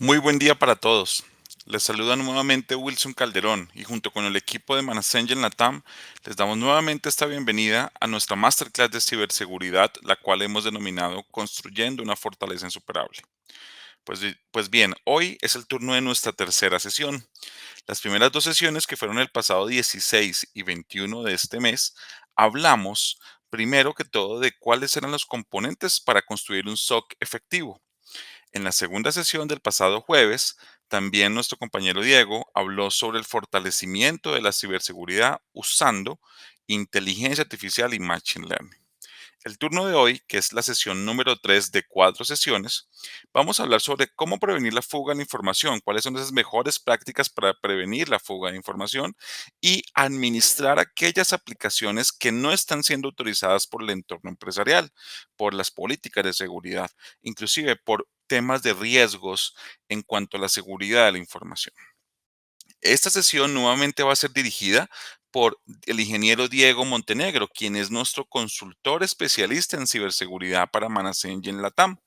Muy buen día para todos. Les saluda nuevamente Wilson Calderón y junto con el equipo de Manasengel Latam les damos nuevamente esta bienvenida a nuestra masterclass de ciberseguridad, la cual hemos denominado Construyendo una fortaleza insuperable. Pues bien, hoy es el turno de nuestra tercera sesión. Las primeras dos sesiones, que fueron el pasado 16 y 21 de este mes, hablamos primero que todo de cuáles eran los componentes para construir un SOC efectivo. En la segunda sesión del pasado jueves, también nuestro compañero Diego habló sobre el fortalecimiento de la ciberseguridad usando inteligencia artificial y machine learning. El turno de hoy, que es la sesión número 3 de 4 sesiones, vamos a hablar sobre cómo prevenir la fuga de información, cuáles son esas mejores prácticas para prevenir la fuga de información y administrar aquellas aplicaciones que no están siendo autorizadas por el entorno empresarial, por las políticas de seguridad, inclusive por temas de riesgos en cuanto a la seguridad de la información. Esta sesión nuevamente va a ser dirigida por el ingeniero Diego Montenegro, quien es nuestro consultor especialista en ciberseguridad para Manasengel Latam.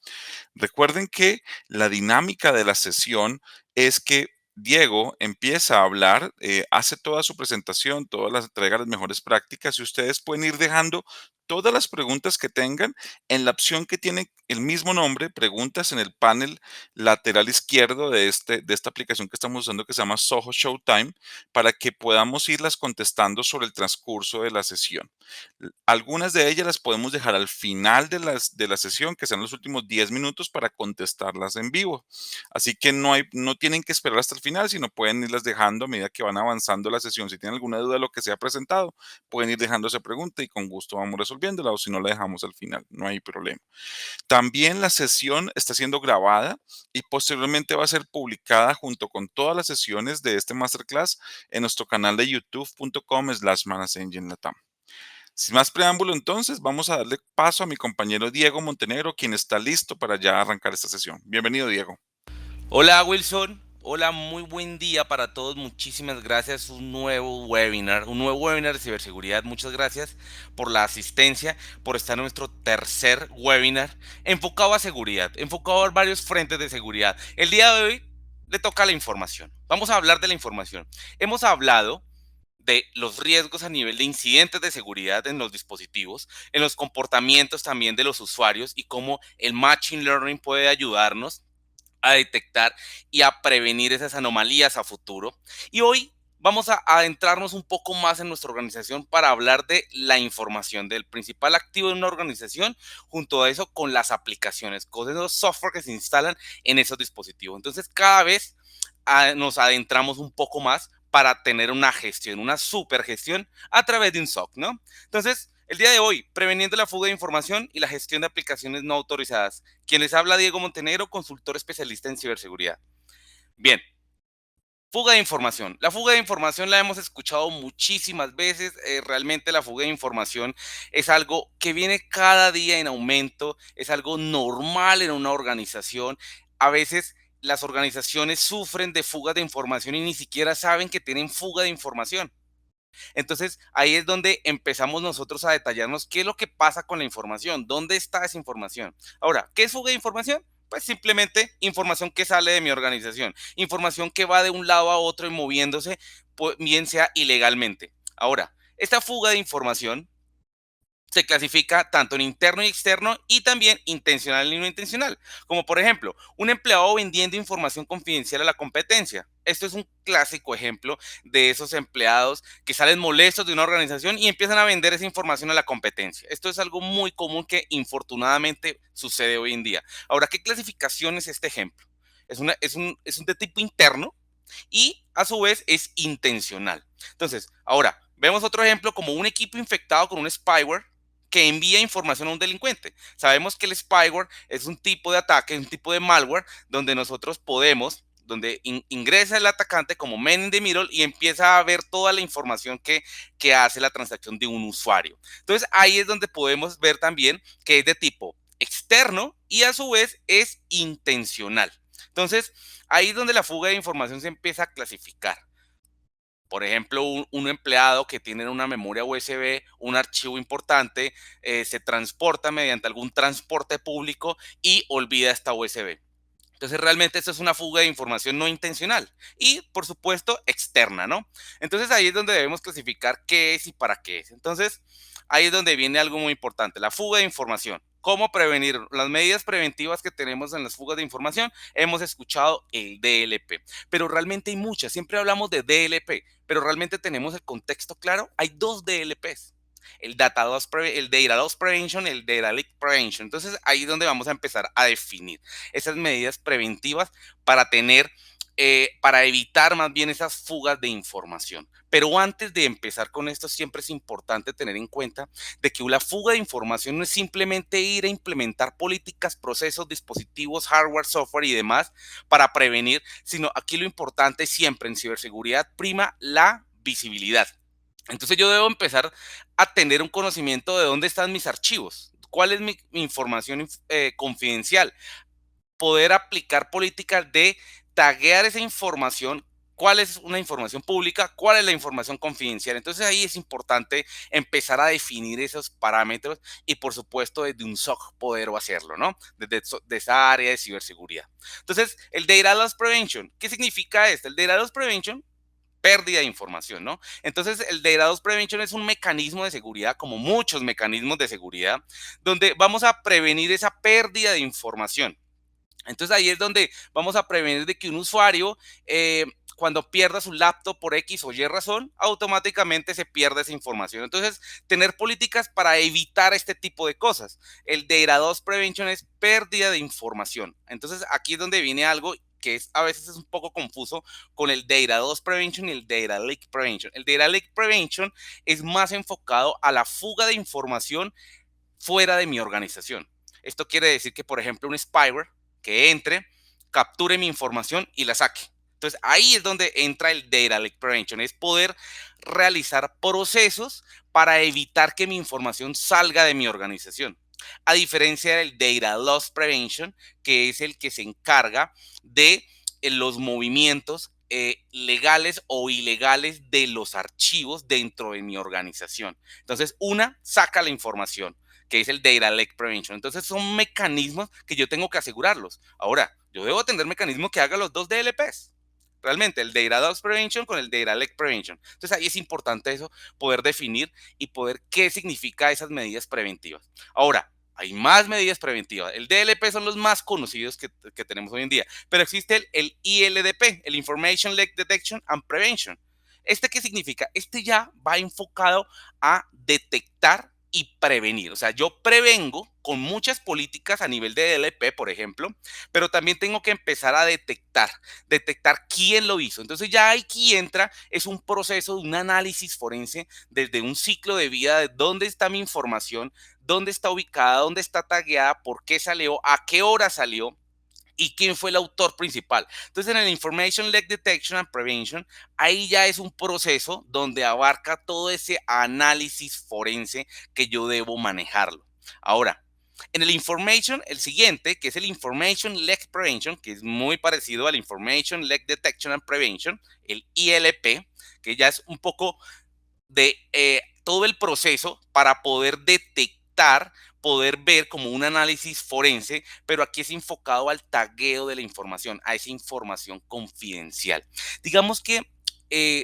Recuerden que la dinámica de la sesión es que Diego empieza a hablar, hace toda su presentación, todas las entrega las mejores prácticas y ustedes pueden ir dejando todas las preguntas que tengan en la opción que tiene el mismo nombre, preguntas en el panel lateral izquierdo de esta aplicación que estamos usando que se llama Soho Showtime, para que podamos irlas contestando sobre el transcurso de la sesión. Algunas de ellas las podemos dejar al final de la sesión, que sean los últimos 10 minutos para contestarlas en vivo. Así que no tienen que esperar hasta el final, sino pueden irlas dejando a medida que van avanzando la sesión. Si tienen alguna duda de lo que se ha presentado, pueden ir dejando esa pregunta y con gusto vamos resolviéndola, o si no la dejamos al final, no hay problema. También la sesión está siendo grabada y posteriormente va a ser publicada junto con todas las sesiones de este masterclass en nuestro canal de youtube.com/manasengenlatam. Sin más preámbulo, entonces, vamos a darle paso a mi compañero Diego Montenegro, quien está listo para ya arrancar esta sesión. Bienvenido, Diego. Hola Wilson, hola, muy buen día para todos, muchísimas gracias, un nuevo webinar de ciberseguridad, muchas gracias por la asistencia, por estar en nuestro tercer webinar enfocado a seguridad, enfocado a varios frentes de seguridad. El día de hoy le toca la información, vamos a hablar de la información. Hemos hablado de los riesgos a nivel de incidentes de seguridad en los dispositivos, en los comportamientos también de los usuarios y cómo el Machine Learning puede ayudarnos a detectar y a prevenir esas anomalías a futuro. Y hoy vamos a adentrarnos un poco más en nuestra organización para hablar de la información, del principal activo de una organización, junto a eso con las aplicaciones, con esos software que se instalan en esos dispositivos. Entonces cada vez nos adentramos un poco más para tener una gestión, una super gestión a través de un SOC, ¿no? Entonces, el día de hoy, preveniendo la fuga de información y la gestión de aplicaciones no autorizadas. Quien les habla, Diego Montenegro, consultor especialista en ciberseguridad. Bien, fuga de información. La fuga de información la hemos escuchado muchísimas veces. Realmente la fuga de información es algo que viene cada día en aumento, es algo normal en una organización. A veces las organizaciones sufren de fuga de información y ni siquiera saben que tienen fuga de información. Entonces, ahí es donde empezamos nosotros a detallarnos qué es lo que pasa con la información, dónde está esa información. Ahora, ¿qué es fuga de información? Pues simplemente información que sale de mi organización, información que va de un lado a otro y moviéndose, bien sea ilegalmente. Ahora, esta fuga de información se clasifica tanto en interno y externo y también intencional y no intencional. Como por ejemplo, un empleado vendiendo información confidencial a la competencia. Esto es un clásico ejemplo de esos empleados que salen molestos de una organización y empiezan a vender esa información a la competencia. Esto es algo muy común que infortunadamente sucede hoy en día. Ahora, ¿qué clasificación es este ejemplo? Es un de tipo interno y a su vez es intencional. Entonces, ahora, vemos otro ejemplo como un equipo infectado con un spyware que envía información a un delincuente. Sabemos que el spyware es un tipo de ataque, un tipo de malware donde nosotros podemos, donde ingresa el atacante como man in the middle y empieza a ver toda la información que hace la transacción de un usuario. Entonces ahí es donde podemos ver también que es de tipo externo y a su vez es intencional. Entonces ahí es donde la fuga de información se empieza a clasificar. Por ejemplo, un empleado que tiene una memoria USB, un archivo importante, se transporta mediante algún transporte público y olvida esta USB. Entonces, realmente esto es una fuga de información no intencional y, por supuesto, externa, ¿no? Entonces, ahí es donde debemos clasificar qué es y para qué es. Entonces, ahí es donde viene algo muy importante, la fuga de información. ¿Cómo prevenir? Las medidas preventivas que tenemos en las fugas de información, hemos escuchado el DLP, pero realmente hay muchas. Siempre hablamos de DLP, pero realmente tenemos el contexto claro. Hay dos DLPs. El Data Loss Prevention, el Data Leak Prevention. Entonces, ahí es donde vamos a empezar a definir esas medidas preventivas para para evitar más bien esas fugas de información. Pero antes de empezar con esto, siempre es importante tener en cuenta de que la fuga de información no es simplemente ir a implementar políticas, procesos, dispositivos, hardware, software y demás para prevenir, sino aquí lo importante siempre en ciberseguridad prima la visibilidad. Entonces yo debo empezar a tener un conocimiento de dónde están mis archivos, cuál es mi información confidencial, poder aplicar políticas de taguear esa información, cuál es una información pública, cuál es la información confidencial. Entonces ahí es importante empezar a definir esos parámetros y por supuesto desde un SOC poder hacerlo, ¿no? Desde esa área de ciberseguridad. Entonces, el Data Loss Prevention, ¿qué significa esto? El Data Loss Prevention, pérdida de información, ¿no? Entonces, el Data Loss Prevention es un mecanismo de seguridad, como muchos mecanismos de seguridad, donde vamos a prevenir esa pérdida de información. Entonces ahí es donde vamos a prevenir de que un usuario, cuando pierda su laptop por X o Y razón, automáticamente se pierda esa información. Entonces, tener políticas para evitar este tipo de cosas. El Data Loss Prevention es pérdida de información. Entonces, aquí es donde viene algo que a veces es un poco confuso con el Data Loss Prevention y el Data Leak Prevention. El Data Leak Prevention es más enfocado a la fuga de información fuera de mi organización. Esto quiere decir que, por ejemplo, un spyware que entre, capture mi información y la saque. Entonces, ahí es donde entra el Data Leak Prevention, es poder realizar procesos para evitar que mi información salga de mi organización. A diferencia del Data Loss Prevention, que es el que se encarga de los movimientos legales o ilegales de los archivos dentro de mi organización. Entonces, una saca la información, que es el Data Leak Prevention. Entonces son mecanismos que yo tengo que asegurarlos. Ahora, yo debo tener mecanismos que hagan los dos DLPs. Realmente, el Data Loss Prevention con el Data Leak Prevention. Entonces ahí es importante eso, poder definir y poder qué significa esas medidas preventivas. Ahora, hay más medidas preventivas. El DLP son los más conocidos que tenemos hoy en día, pero existe el ILDP, el Information Leak Detection and Prevention. ¿Este qué significa? Este ya va enfocado a detectar y prevenir. O sea, yo prevengo con muchas políticas a nivel de DLP, por ejemplo, pero también tengo que empezar a detectar quién lo hizo. Entonces ya aquí entra, es un proceso de un análisis forense desde un ciclo de vida de dónde está mi información, dónde está ubicada, dónde está tagueada, por qué salió, a qué hora salió y quién fue el autor principal. Entonces, en el Information Leak Detection and Prevention, ahí ya es un proceso donde abarca todo ese análisis forense que yo debo manejarlo. Ahora, en el Information, el siguiente, que es el Information Leak Prevention, que es muy parecido al Information Leak Detection and Prevention, el ILP, que ya es un poco de todo el proceso para poder detectar, poder ver como un análisis forense, pero aquí es enfocado al tagueo de la información, a esa información confidencial. Digamos que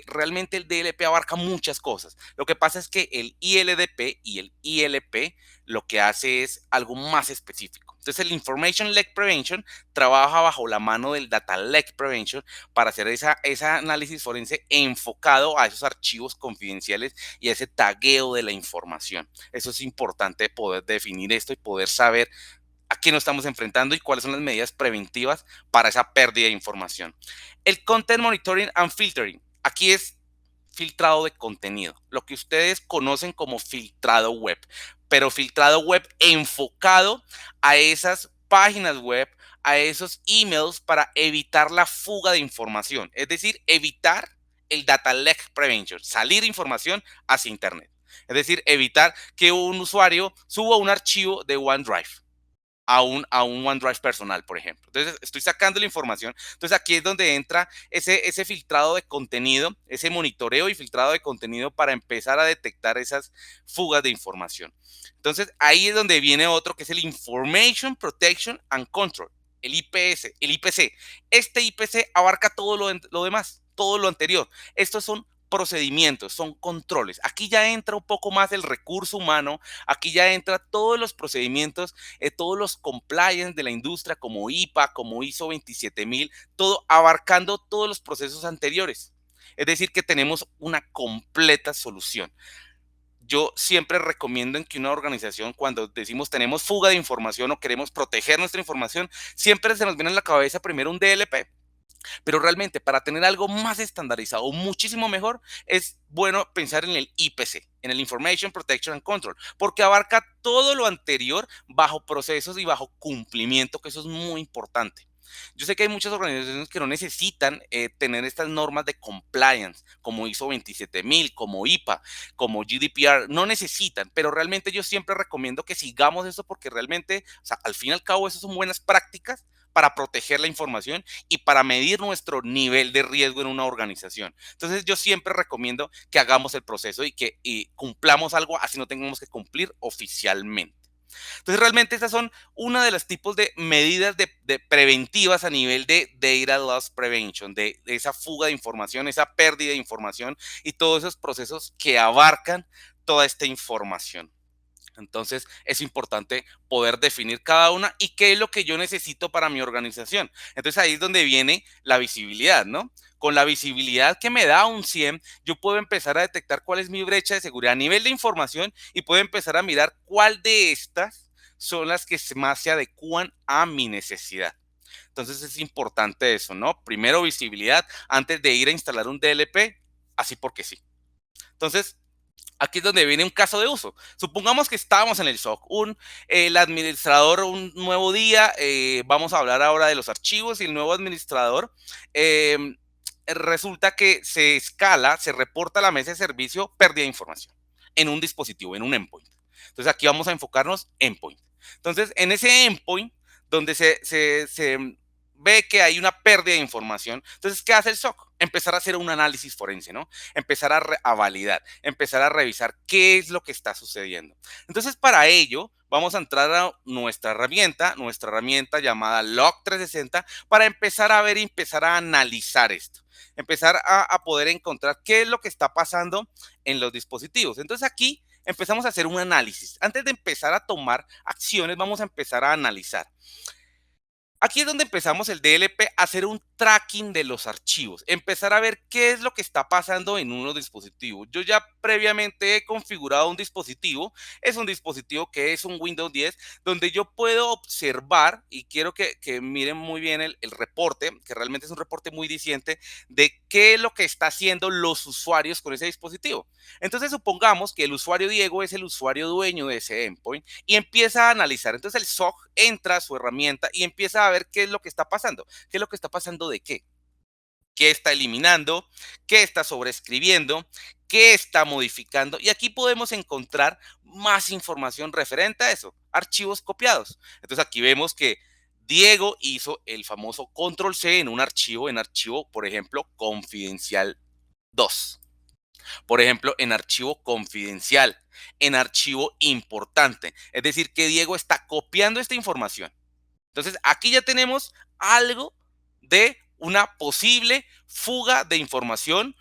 realmente el DLP abarca muchas cosas. Lo que pasa es que el ILDP y el ILP lo que hace es algo más específico. Entonces el Information Leak Prevention trabaja bajo la mano del Data Leak Prevention para hacer ese análisis forense enfocado a esos archivos confidenciales y a ese tagueo de la información. Eso es importante poder definir esto y poder saber a qué nos estamos enfrentando y cuáles son las medidas preventivas para esa pérdida de información. El Content Monitoring and Filtering. Aquí es filtrado de contenido, lo que ustedes conocen como filtrado web, pero filtrado web enfocado a esas páginas web, a esos emails para evitar la fuga de información, es decir, evitar el data leak prevention, salir información hacia internet. Es decir, evitar que un usuario suba un archivo de OneDrive a un OneDrive personal, por ejemplo. Entonces, estoy sacando la información. Entonces, aquí es donde entra ese filtrado de contenido, ese monitoreo y filtrado de contenido para empezar a detectar esas fugas de información. Entonces, ahí es donde viene otro que es el Information Protection and Control. el IPS, el IPC. Este IPC abarca todo lo demás, todo lo anterior. Estos son procedimientos, son controles. Aquí ya entra un poco más el recurso humano, aquí ya entra todos los procedimientos, todos los compliance de la industria como IPA, como ISO 27000, todo abarcando todos los procesos anteriores. Es decir, que tenemos una completa solución. Yo siempre recomiendo en que una organización, cuando decimos tenemos fuga de información o queremos proteger nuestra información, siempre se nos viene a la cabeza primero un DLP. Pero realmente para tener algo más estandarizado, muchísimo mejor, es bueno pensar en el IPC, en el Information Protection and Control, porque abarca todo lo anterior bajo procesos y bajo cumplimiento, que eso es muy importante. Yo sé que hay muchas organizaciones que no necesitan tener estas normas de compliance, como ISO 27000, como IPA, como GDPR, no necesitan, pero realmente yo siempre recomiendo que sigamos eso porque realmente, o sea, al fin y al cabo, esas son buenas prácticas para proteger la información y para medir nuestro nivel de riesgo en una organización. Entonces yo siempre recomiendo que hagamos el proceso y cumplamos algo así no tengamos que cumplir oficialmente. Entonces, realmente estas son una de los tipos de medidas de preventivas a nivel de Data Loss Prevention, de esa fuga de información, esa pérdida de información y todos esos procesos que abarcan toda esta información. Entonces es importante poder definir cada una y qué es lo que yo necesito para mi organización. Entonces ahí es donde viene la visibilidad, ¿no? Con la visibilidad que me da un CIEM, yo puedo empezar a detectar cuál es mi brecha de seguridad a nivel de información y puedo empezar a mirar cuál de estas son las que más se adecúan a mi necesidad. Entonces es importante eso, ¿no? Primero visibilidad antes de ir a instalar un DLP, así porque sí. Entonces, aquí es donde viene un caso de uso. Supongamos que estábamos en el SOC, el administrador, un nuevo día, vamos a hablar ahora de los archivos y el nuevo administrador, eh, resulta que se escala, se reporta a la mesa de servicio pérdida de información en un dispositivo, en un endpoint. Entonces aquí vamos a enfocarnos en endpoint. Entonces en ese endpoint, donde se ve que hay una pérdida de información, entonces ¿qué hace el SOC? Empezar a hacer un análisis forense, ¿no? Empezar a validar, empezar a revisar qué es lo que está sucediendo. Entonces, para ello, vamos a entrar a nuestra herramienta llamada Log360, para empezar a ver y empezar a analizar esto. Empezar a poder encontrar qué es lo que está pasando en los dispositivos. Entonces, aquí empezamos a hacer un análisis. Antes de empezar a tomar acciones, vamos a empezar a analizar. Aquí es donde empezamos el DLP a hacer un tracking de los archivos, empezar a ver qué es lo que está pasando en unos dispositivos. Yo ya previamente he configurado un dispositivo, es un dispositivo que es un Windows 10, donde yo puedo observar, y quiero que miren muy bien el reporte, que realmente es un reporte muy diciente, de qué es lo que está haciendo los usuarios con ese dispositivo. Entonces supongamos que el usuario Diego es el usuario dueño de ese endpoint y empieza a analizar. Entonces el SOC entra a su herramienta y empieza a ver qué es lo que está pasando. ¿Qué es lo que está pasando de qué? ¿Qué está eliminando? ¿Qué está sobreescribiendo? ¿Qué está modificando? Y aquí podemos encontrar más información referente a eso. Archivos copiados. Entonces aquí vemos que Diego hizo el famoso control C en un archivo, por ejemplo, confidencial 2. Por ejemplo, en archivo confidencial, en archivo importante. Es decir, que Diego está copiando esta información. Entonces, aquí ya tenemos algo de una posible fuga de información,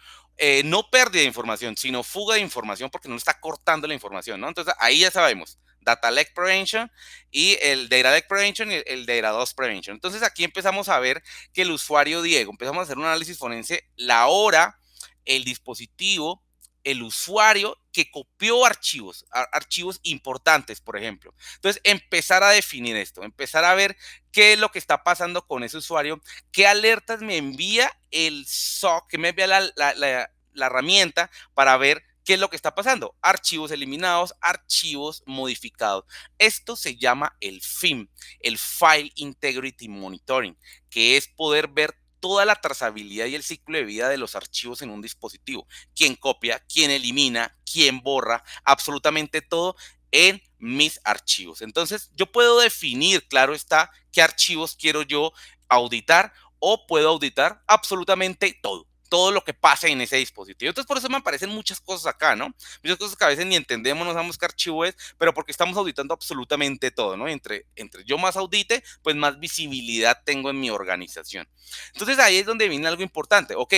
no pérdida de información, sino fuga de información porque no está cortando la información, ¿no? Entonces, ahí ya sabemos, Data Leak Prevention y el Data Leak Prevention y el Data Loss Prevention. Entonces, aquí empezamos a ver que el usuario Diego, empezamos a hacer un análisis forense, la hora, el dispositivo, el usuario que copió archivos, archivos importantes, por ejemplo. Entonces, empezar a definir esto, empezar a ver qué es lo que está pasando con ese usuario, qué alertas me envía el SOC, que me envía la herramienta para ver qué es lo que está pasando. Archivos eliminados, archivos modificados. Esto se llama el FIM, el File Integrity Monitoring, que es poder ver toda la trazabilidad y el ciclo de vida de los archivos en un dispositivo. Quién copia, quién elimina, quién borra, absolutamente todo en mis archivos. Entonces, yo puedo definir, claro está, qué archivos quiero yo auditar o puedo auditar absolutamente todo. todo lo que pase en ese dispositivo. Entonces, por eso me aparecen muchas cosas acá, ¿no? Muchas cosas que a veces ni entendemos, no sabemos qué archivo es, pero porque estamos auditando absolutamente todo, ¿no? Entre yo más audite, pues más visibilidad tengo en mi organización. Entonces, ahí es donde viene algo importante. Ok,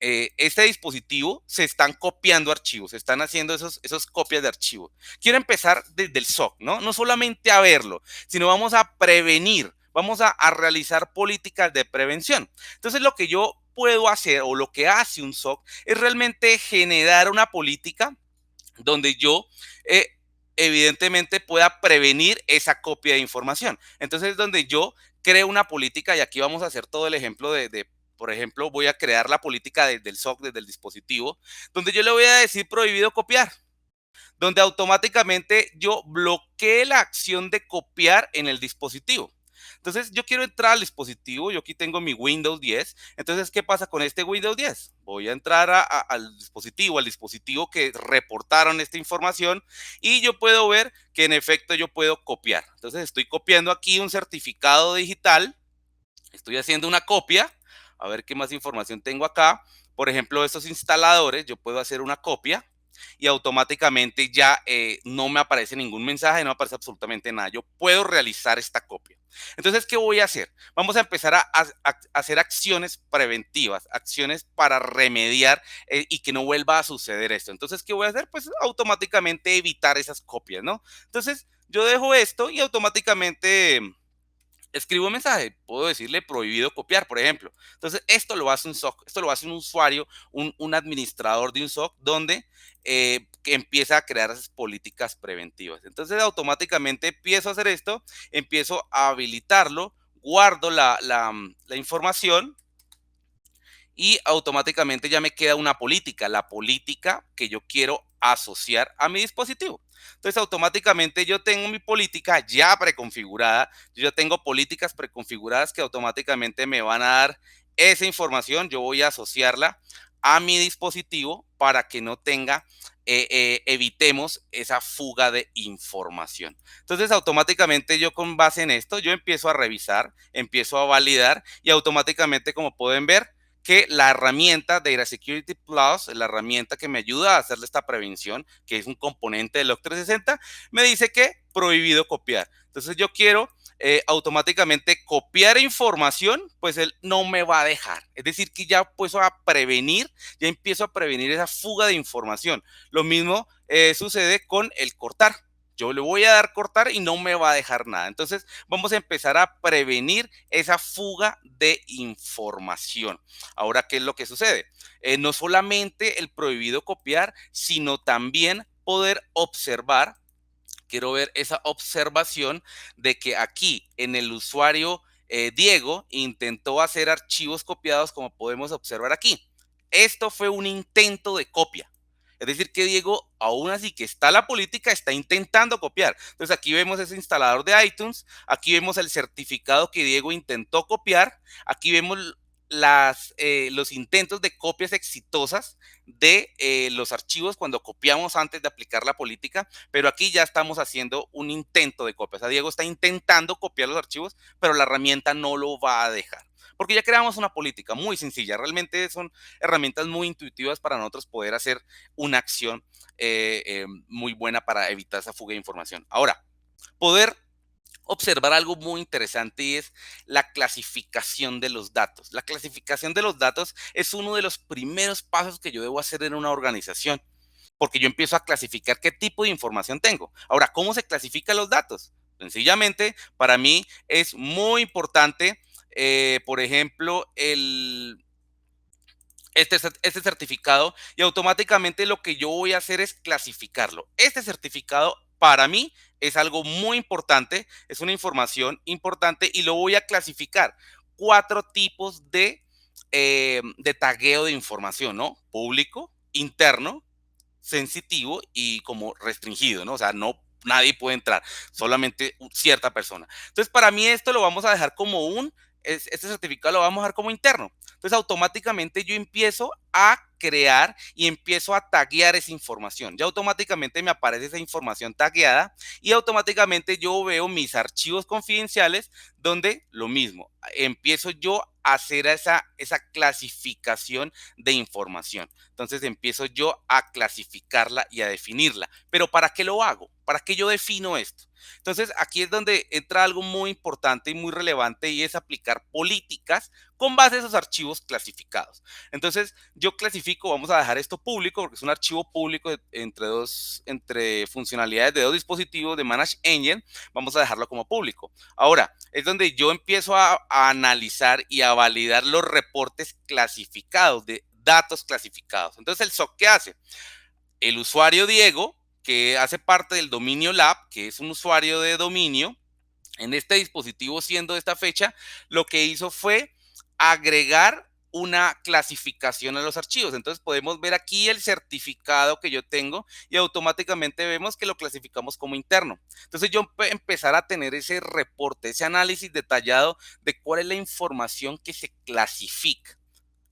este dispositivo se están copiando archivos, se están haciendo esos copias de archivos. Quiero empezar desde el SOC, ¿no? No solamente a verlo, sino vamos a prevenir, vamos a realizar políticas de prevención. Entonces, lo que yo puedo hacer o lo que hace un SOC es realmente generar una política donde yo evidentemente pueda prevenir esa copia de información. Entonces, donde yo creo una política, y aquí vamos a hacer todo el ejemplo por ejemplo, voy a crear la política desde el SOC, desde el dispositivo, donde yo le voy a decir prohibido copiar, donde automáticamente yo bloqueé la acción de copiar en el dispositivo. Entonces, yo quiero entrar al dispositivo, yo aquí tengo mi Windows 10. Entonces, ¿qué pasa con este Windows 10? Voy a entrar al dispositivo que reportaron esta información, y yo puedo ver que en efecto yo puedo copiar. Entonces, estoy copiando aquí un certificado digital, estoy haciendo una copia, a ver qué más información tengo acá. Por ejemplo, estos instaladores, yo puedo hacer una copia y automáticamente ya no me aparece ningún mensaje, no me aparece absolutamente nada. Yo puedo realizar esta copia. Entonces, ¿qué voy a hacer? Vamos a empezar a hacer acciones preventivas, acciones para remediar y que no vuelva a suceder esto. Entonces, ¿qué voy a hacer? Pues automáticamente evitar esas copias, ¿no? Entonces, yo dejo esto y automáticamente escribo un mensaje, puedo decirle prohibido copiar, por ejemplo. Entonces, esto lo hace un SOC, esto lo hace un usuario, un administrador de un SOC, donde que empieza a crear esas políticas preventivas. Entonces, automáticamente empiezo a hacer esto, empiezo a habilitarlo, guardo la información, y automáticamente ya me queda una política, la política que yo quiero asociar a mi dispositivo. Entonces, automáticamente yo tengo mi política ya preconfigurada, yo ya tengo políticas preconfiguradas que automáticamente me van a dar esa información. Yo voy a asociarla a mi dispositivo para que no tenga, evitemos esa fuga de información. Entonces, automáticamente yo con base en esto, yo empiezo a revisar, empiezo a validar, y automáticamente, como pueden ver, que la herramienta Data Security Plus, la herramienta que me ayuda a hacerle esta prevención, que es un componente del Log360, me dice que prohibido copiar. Entonces, yo quiero automáticamente copiar información, pues él no me va a dejar. Es decir, que ya empiezo a prevenir esa fuga de información. Lo mismo sucede con el cortar. Yo le voy a dar cortar y no me va a dejar nada. Entonces, vamos a empezar a prevenir esa fuga de información. Ahora, ¿qué es lo que sucede? No solamente el prohibido copiar, sino también poder observar. Quiero ver esa observación de que aquí en el usuario Diego intentó hacer archivos copiados, como podemos observar aquí. Esto fue un intento de copia. Es decir, que Diego, aún así que está la política, está intentando copiar. Entonces, aquí vemos ese instalador de iTunes, aquí vemos el certificado que Diego intentó copiar, aquí vemos los intentos de copias exitosas de los archivos cuando copiamos antes de aplicar la política, pero aquí ya estamos haciendo un intento de copia. O sea, Diego está intentando copiar los archivos, pero la herramienta no lo va a dejar. Porque ya creamos una política muy sencilla. Realmente son herramientas muy intuitivas para nosotros poder hacer una acción muy buena para evitar esa fuga de información. Ahora, poder observar algo muy interesante, y es la clasificación de los datos. La clasificación de los datos es uno de los primeros pasos que yo debo hacer en una organización, porque yo empiezo a clasificar qué tipo de información tengo. Ahora, ¿cómo se clasifican los datos? Sencillamente, para mí es muy importante, por ejemplo, este certificado, y automáticamente lo que yo voy a hacer es clasificarlo. Este certificado para mí es algo muy importante, es una información importante, y lo voy a clasificar. 4 tipos de tagueo de información, ¿no? Público, interno, sensitivo y como restringido, ¿no? O sea, no, nadie puede entrar, solamente cierta persona. Entonces, para mí esto lo vamos a dejar como este certificado lo vamos a dejar como interno. Entonces, automáticamente yo empiezo a crear y empiezo a taguear esa información. Ya automáticamente me aparece esa información tagueada y automáticamente yo veo mis archivos confidenciales donde lo mismo, empiezo yo a hacer esa clasificación de información. Entonces empiezo yo a clasificarla y a definirla. Pero ¿para qué lo hago? ¿Para qué yo defino esto? Entonces aquí es donde entra algo muy importante y muy relevante y es aplicar políticas con base a esos archivos clasificados. Entonces yo clasifico, vamos a dejar esto público porque es un archivo público entre funcionalidades de dos dispositivos de Manage Engine, vamos a dejarlo como público. Ahora, es donde yo empiezo a analizar y a validar los reportes clasificados, de datos clasificados. Entonces, ¿el SOC qué hace? El usuario Diego, que hace parte del dominio lab, que es un usuario de dominio, en este dispositivo siendo esta fecha, lo que hizo fue agregar una clasificación a los archivos. Entonces podemos ver aquí el certificado que yo tengo y automáticamente vemos que lo clasificamos como interno. Entonces yo empezar a tener ese reporte, ese análisis detallado de cuál es la información que se clasifica.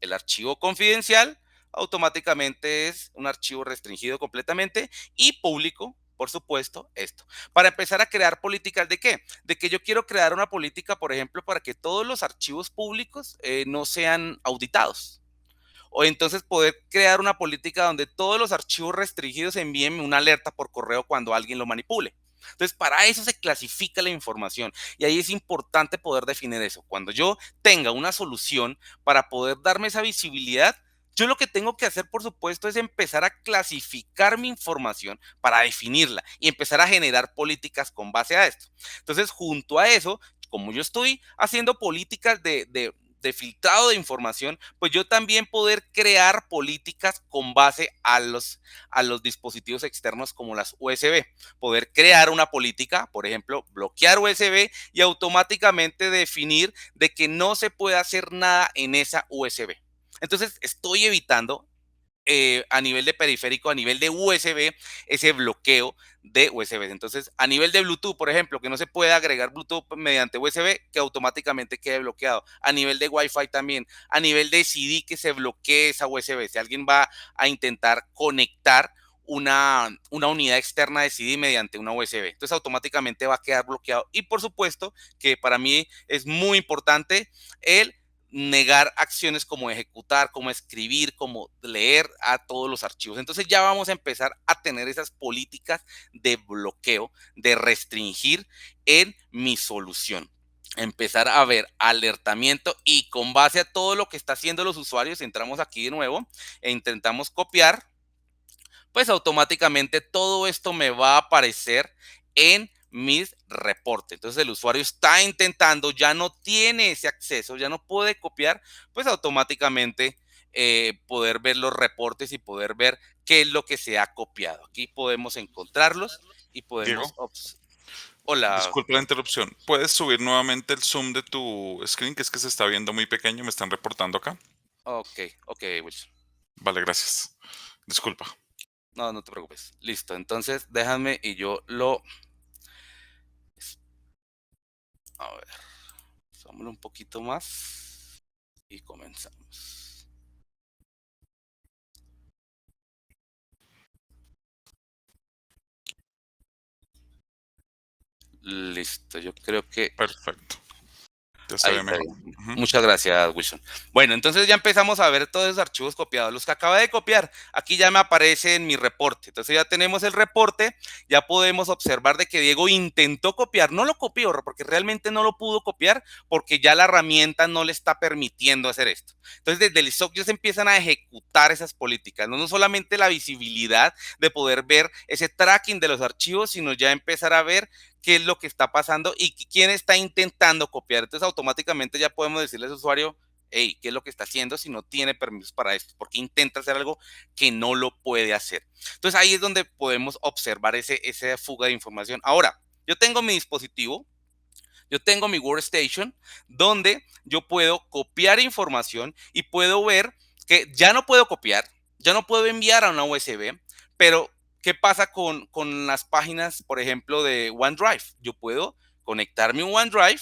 El archivo confidencial automáticamente es un archivo restringido completamente y público, por supuesto, esto. Para empezar a crear políticas de qué? De que yo quiero crear una política, por ejemplo, para que todos los archivos públicos no sean auditados. O entonces poder crear una política donde todos los archivos restringidos envíen una alerta por correo cuando alguien lo manipule. Entonces, para eso se clasifica la información y ahí es importante poder definir eso. Cuando yo tenga una solución para poder darme esa visibilidad, yo lo que tengo que hacer, por supuesto, es empezar a clasificar mi información para definirla y empezar a generar políticas con base a esto. Entonces, junto a eso, como yo estoy haciendo políticas de filtrado de información, pues yo también poder crear políticas con base a los dispositivos externos como las USB. Poder crear una política, por ejemplo, bloquear USB y automáticamente definir de que no se puede hacer nada en esa USB. Entonces estoy evitando a nivel de periférico, a nivel de USB, ese bloqueo de USB. Entonces, a nivel de Bluetooth, por ejemplo, que no se puede agregar Bluetooth mediante USB, que automáticamente quede bloqueado. A nivel de Wi-Fi también. A nivel de CD, que se bloquee esa USB. Si alguien va a intentar conectar una unidad externa de CD mediante una USB. Entonces automáticamente va a quedar bloqueado. Y por supuesto que para mí es muy importante el negar acciones como ejecutar, como escribir, como leer a todos los archivos. Entonces ya vamos a empezar a tener esas políticas de bloqueo, de restringir en mi solución. Empezar a ver alertamiento y con base a todo lo que está haciendo los usuarios, entramos aquí de nuevo e intentamos copiar, pues automáticamente todo esto me va a aparecer en mis reportes. Entonces el usuario está intentando, ya no tiene ese acceso, ya no puede copiar, pues automáticamente poder ver los reportes y poder ver qué es lo que se ha copiado. Aquí podemos encontrarlos y podemos... Diego, Hola, disculpa la interrupción. ¿Puedes subir nuevamente el zoom de tu screen, que es que se está viendo muy pequeño? Me están reportando acá. ok, ok, Wilson. Vale, gracias. Disculpa. No, no te preocupes. Listo, entonces déjame y yo lo... A ver, sumámoslo un poquito más y comenzamos. Listo, yo creo que Perfecto. Ya se ahí ve está mejor. bien. Ujú. Muchas gracias, Wilson. Bueno, entonces ya empezamos a ver todos esos archivos copiados. Los que acaba de copiar, aquí ya me aparece en mi reporte. Entonces ya tenemos el reporte, ya podemos observar de que Diego intentó copiar. No lo copió porque realmente no lo pudo copiar porque ya la herramienta no le está permitiendo hacer esto. Entonces desde el SOC ya se empiezan a ejecutar esas políticas. No solamente la visibilidad de poder ver ese tracking de los archivos, sino ya empezar a ver qué es lo que está pasando y quién está intentando copiar. Entonces automáticamente ya podemos decirle al usuario, hey, ¿qué es lo que está haciendo si no tiene permisos para esto? Porque intenta hacer algo que no lo puede hacer. Entonces ahí es donde podemos observar esa fuga de información. Ahora, yo tengo mi dispositivo, yo tengo mi workstation donde yo puedo copiar información y puedo ver que ya no puedo copiar, ya no puedo enviar a una USB, pero ¿qué pasa con las páginas, por ejemplo, de OneDrive? Yo puedo conectarme a OneDrive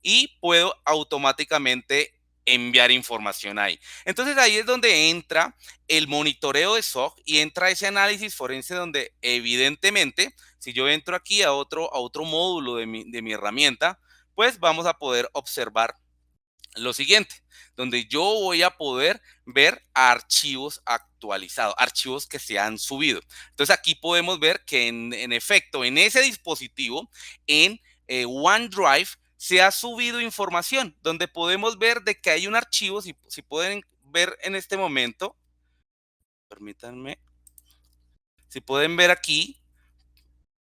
y puedo automáticamente enviar información ahí. Entonces ahí es donde entra el monitoreo de SOC y entra ese análisis forense donde evidentemente si yo entro aquí a otro módulo de mi herramienta, pues vamos a poder observar lo siguiente, donde yo voy a poder ver archivos actualizados, archivos que se han subido. Entonces aquí podemos ver que en efecto en ese dispositivo, en OneDrive, se ha subido información, donde podemos ver de que hay un archivo, si pueden ver en este momento, permítanme, si pueden ver aquí,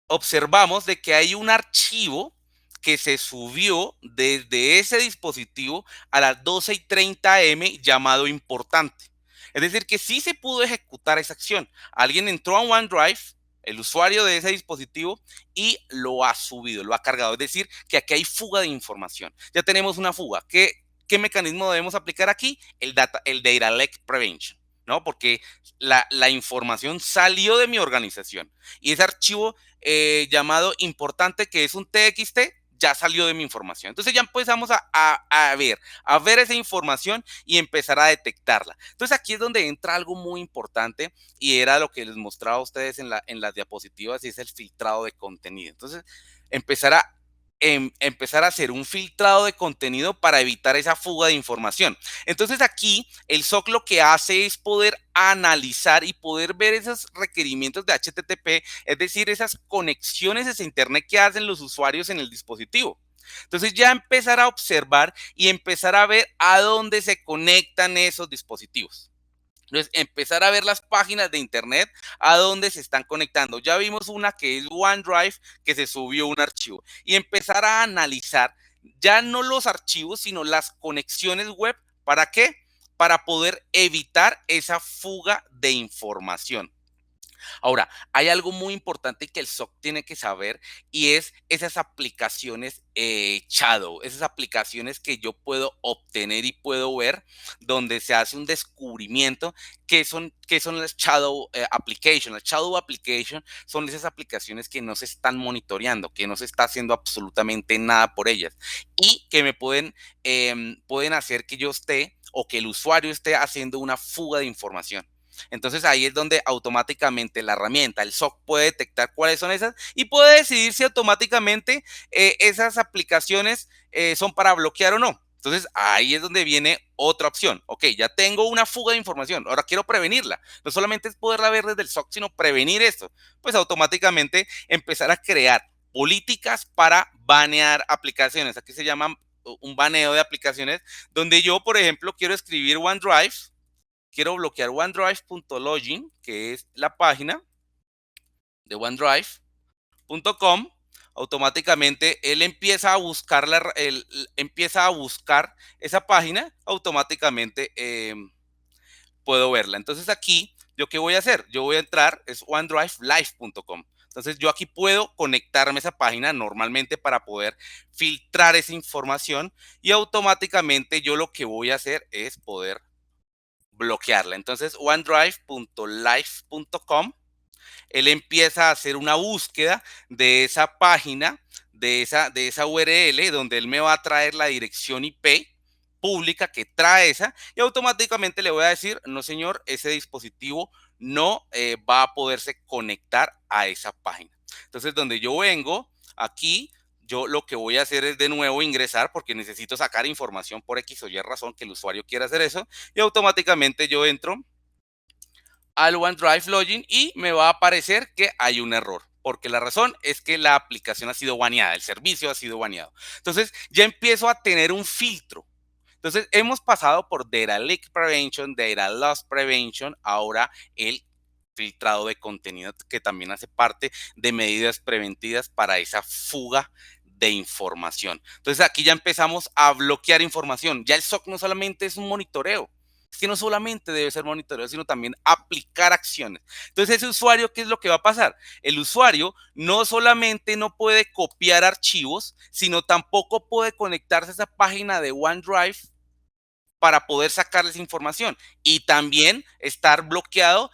observamos de que hay un archivo que se subió desde ese dispositivo a las 12:30 am llamado importante. Es decir, que sí se pudo ejecutar esa acción. Alguien entró a OneDrive, el usuario de ese dispositivo, y lo ha subido, lo ha cargado. Es decir, que aquí hay fuga de información. Ya tenemos una fuga. ¿Qué mecanismo debemos aplicar aquí? El Data Leak Prevention, ¿no? Porque la información salió de mi organización y ese archivo llamado importante, que es un TXT, ya salió de mi información. Entonces ya empezamos a ver esa información y empezar a detectarla. Entonces aquí es donde entra algo muy importante y era lo que les mostraba a ustedes en las diapositivas, y es el filtrado de contenido. Entonces empezar a hacer un filtrado de contenido para evitar esa fuga de información. Entonces aquí el SOC lo que hace es poder analizar y poder ver esos requerimientos de HTTP, es decir, esas conexiones a internet que hacen los usuarios en el dispositivo. Entonces ya empezar a observar y empezar a ver a dónde se conectan esos dispositivos. Entonces, empezar a ver las páginas de internet a dónde se están conectando. Ya vimos una que es OneDrive, que se subió un archivo. Y empezar a analizar ya no los archivos, sino las conexiones web. ¿Para qué? Para poder evitar esa fuga de información. Ahora, hay algo muy importante que el SOC tiene que saber, y es esas aplicaciones shadow, esas aplicaciones que yo puedo obtener y puedo ver, donde se hace un descubrimiento. ¿Qué son las shadow applications? Las shadow applications son esas aplicaciones que no se están monitoreando, que no se está haciendo absolutamente nada por ellas y que pueden hacer que yo esté o que el usuario esté haciendo una fuga de información. Entonces ahí es donde automáticamente la herramienta, el SOC, puede detectar cuáles son esas y puede decidir si automáticamente esas aplicaciones son para bloquear o no. Entonces ahí es donde viene otra opción. Ok, ya tengo una fuga de información, ahora quiero prevenirla. No solamente es poderla ver desde el SOC, sino prevenir esto. Pues automáticamente empezar a crear políticas para banear aplicaciones. Aquí se llama un baneo de aplicaciones, donde yo, por ejemplo, quiero escribir OneDrive. Quiero bloquear OneDrive.login, que es la página de OneDrive.com. Automáticamente él empieza a buscar esa página, automáticamente puedo verla. Entonces aquí, ¿yo qué voy a hacer? Yo voy a entrar, es OneDriveLive.com. Entonces yo aquí puedo conectarme a esa página normalmente para poder filtrar esa información, y automáticamente yo lo que voy a hacer es poder bloquearla. Entonces, OneDrive.live.com, él empieza a hacer una búsqueda de esa página, de esa URL, donde él me va a traer la dirección IP pública que trae esa, y automáticamente le voy a decir, no señor, ese dispositivo no va a poderse conectar a esa página. Entonces, donde yo vengo aquí, yo lo que voy a hacer es de nuevo ingresar, porque necesito sacar información por X o Y razón que el usuario quiera hacer eso, y automáticamente yo entro al OneDrive Login y me va a aparecer que hay un error, porque la razón es que la aplicación ha sido baneada, el servicio ha sido baneado. Entonces ya empiezo a tener un filtro. Entonces hemos pasado por Data Leak Prevention, Data Loss Prevention, ahora el filtrado de contenido, que también hace parte de medidas preventivas para esa fuga de información. Entonces aquí ya empezamos a bloquear información. Ya el SOC no solamente es un monitoreo, es que no solamente debe ser monitoreo, sino también aplicar acciones. Entonces, ese usuario, ¿qué es lo que va a pasar? El usuario no solamente no puede copiar archivos, sino tampoco puede conectarse a esa página de OneDrive para poder sacarles información, y también estar bloqueado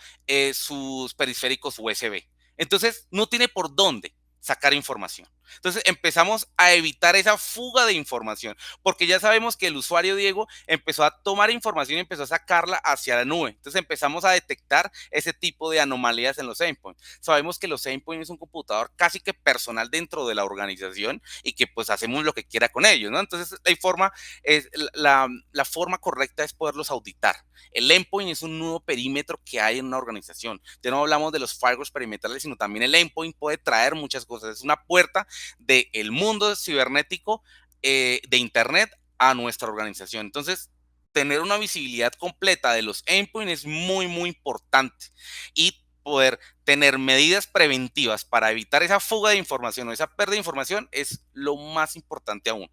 sus periféricos USB. Entonces, no tiene por dónde sacar información. Entonces empezamos a evitar esa fuga de información, porque ya sabemos que el usuario Diego empezó a tomar información y empezó a sacarla hacia la nube. Entonces empezamos a detectar ese tipo de anomalías en los endpoints. Sabemos que los endpoints es un computador casi que personal dentro de la organización y que pues hacemos lo que quiera con ellos, ¿no? Entonces la forma correcta es poderlos auditar. El endpoint es un nuevo perímetro que hay en una organización. Ya no hablamos de los firewalls perimetrales, sino también el endpoint puede traer muchas cosas. Es una puerta del mundo cibernético de Internet a nuestra organización. Entonces, tener una visibilidad completa de los endpoints es muy, muy importante. Y poder tener medidas preventivas para evitar esa fuga de información o esa pérdida de información es lo más importante aún.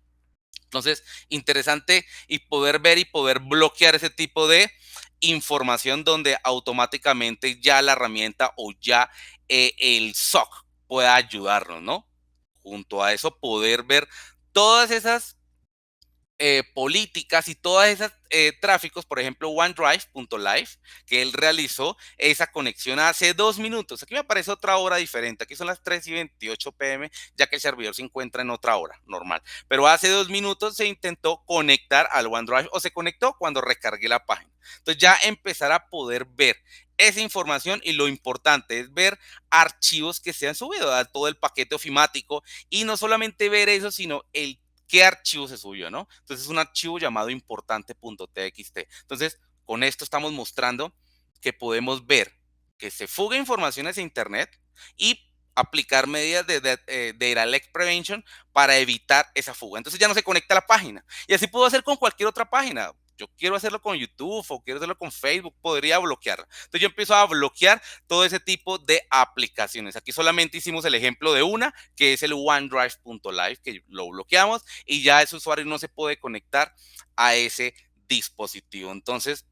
Entonces, interesante y poder ver y poder bloquear ese tipo de información donde automáticamente ya la herramienta o ya el SOC pueda ayudarnos, ¿no? Junto a eso, poder ver todas esas políticas y todas esas tráficos, por ejemplo, OneDrive.live, que él realizó esa conexión hace 2 minutos. Aquí me aparece otra hora diferente. Aquí son las 3:28 p.m., ya que el servidor se encuentra en otra hora normal. Pero hace 2 minutos se intentó conectar al OneDrive o se conectó cuando recargué la página. Entonces ya empezar a poder ver esa información y lo importante es ver archivos que se han subido a todo el paquete ofimático y no solamente ver eso, sino el qué archivo se subió, ¿no? Entonces es un archivo llamado importante.txt. Entonces, con esto estamos mostrando que podemos ver que se fuga información hacia Internet y aplicar medidas de Data Leak Prevention para evitar esa fuga. Entonces ya no se conecta a la página. Y así puedo hacer con cualquier otra página. Yo quiero hacerlo con YouTube o quiero hacerlo con Facebook, podría bloquear. Entonces yo empiezo a bloquear todo ese tipo de aplicaciones. Aquí solamente hicimos el ejemplo de una, que es el OneDrive.live, que lo bloqueamos y ya ese usuario no se puede conectar a ese dispositivo. Entonces,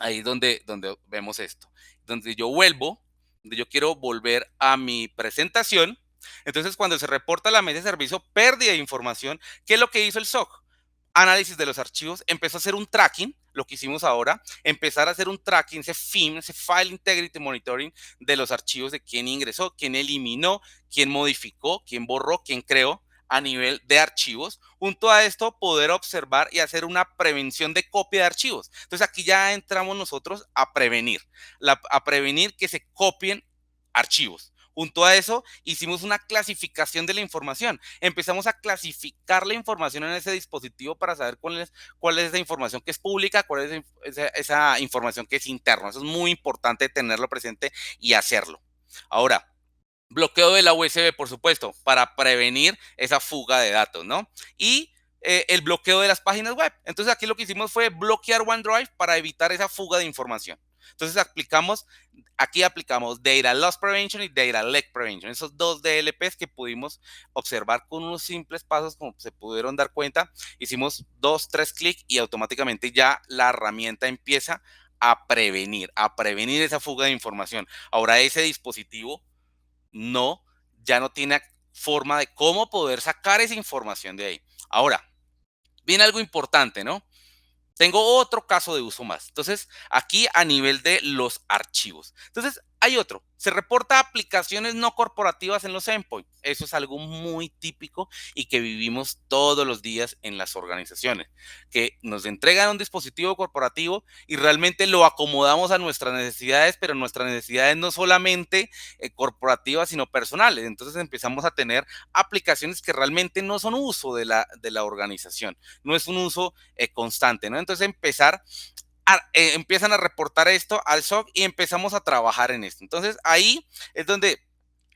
ahí es donde vemos esto. Donde yo vuelvo, donde yo quiero volver a mi presentación. Entonces, cuando se reporta a la mesa de servicio pérdida de información, ¿qué es lo que hizo el SOC? Análisis de los archivos, empezó a hacer un tracking, lo que hicimos ahora, empezar a hacer un tracking, ese FIM, ese File Integrity Monitoring de los archivos de quién ingresó, quién eliminó, quién modificó, quién borró, quién creó a nivel de archivos. Junto a esto, poder observar y hacer una prevención de copia de archivos. Entonces aquí ya entramos nosotros a prevenir, a prevenir que se copien archivos. Junto a eso, hicimos una clasificación de la información. Empezamos a clasificar la información en ese dispositivo para saber cuál es esa información que es pública, cuál es esa información que es interna. Eso es muy importante tenerlo presente y hacerlo. Ahora, bloqueo de la USB, por supuesto, para prevenir esa fuga de datos, ¿no? Y el bloqueo de las páginas web. Entonces aquí lo que hicimos fue bloquear OneDrive para evitar esa fuga de información. Entonces aquí aplicamos Data Loss Prevention y Data Leak Prevention, esos dos DLPs que pudimos observar con unos simples pasos, como se pudieron dar cuenta. Hicimos 2, 3 clics y automáticamente ya la herramienta empieza a prevenir esa fuga de información. Ahora ese dispositivo ya no tiene forma de cómo poder sacar esa información de ahí. Ahora, viene algo importante, ¿no? Tengo otro caso de uso más. Entonces, aquí a nivel de los archivos. Entonces, hay otro. Se reporta aplicaciones no corporativas en los endpoints. Eso es algo muy típico y que vivimos todos los días en las organizaciones, que nos entregan un dispositivo corporativo y realmente lo acomodamos a nuestras necesidades, pero nuestras necesidades no solamente corporativas, sino personales. Entonces empezamos a tener aplicaciones que realmente no son uso de la organización, no es un uso constante, ¿no? Entonces empiezan a reportar esto al SOC y empezamos a trabajar en esto. Entonces ahí es donde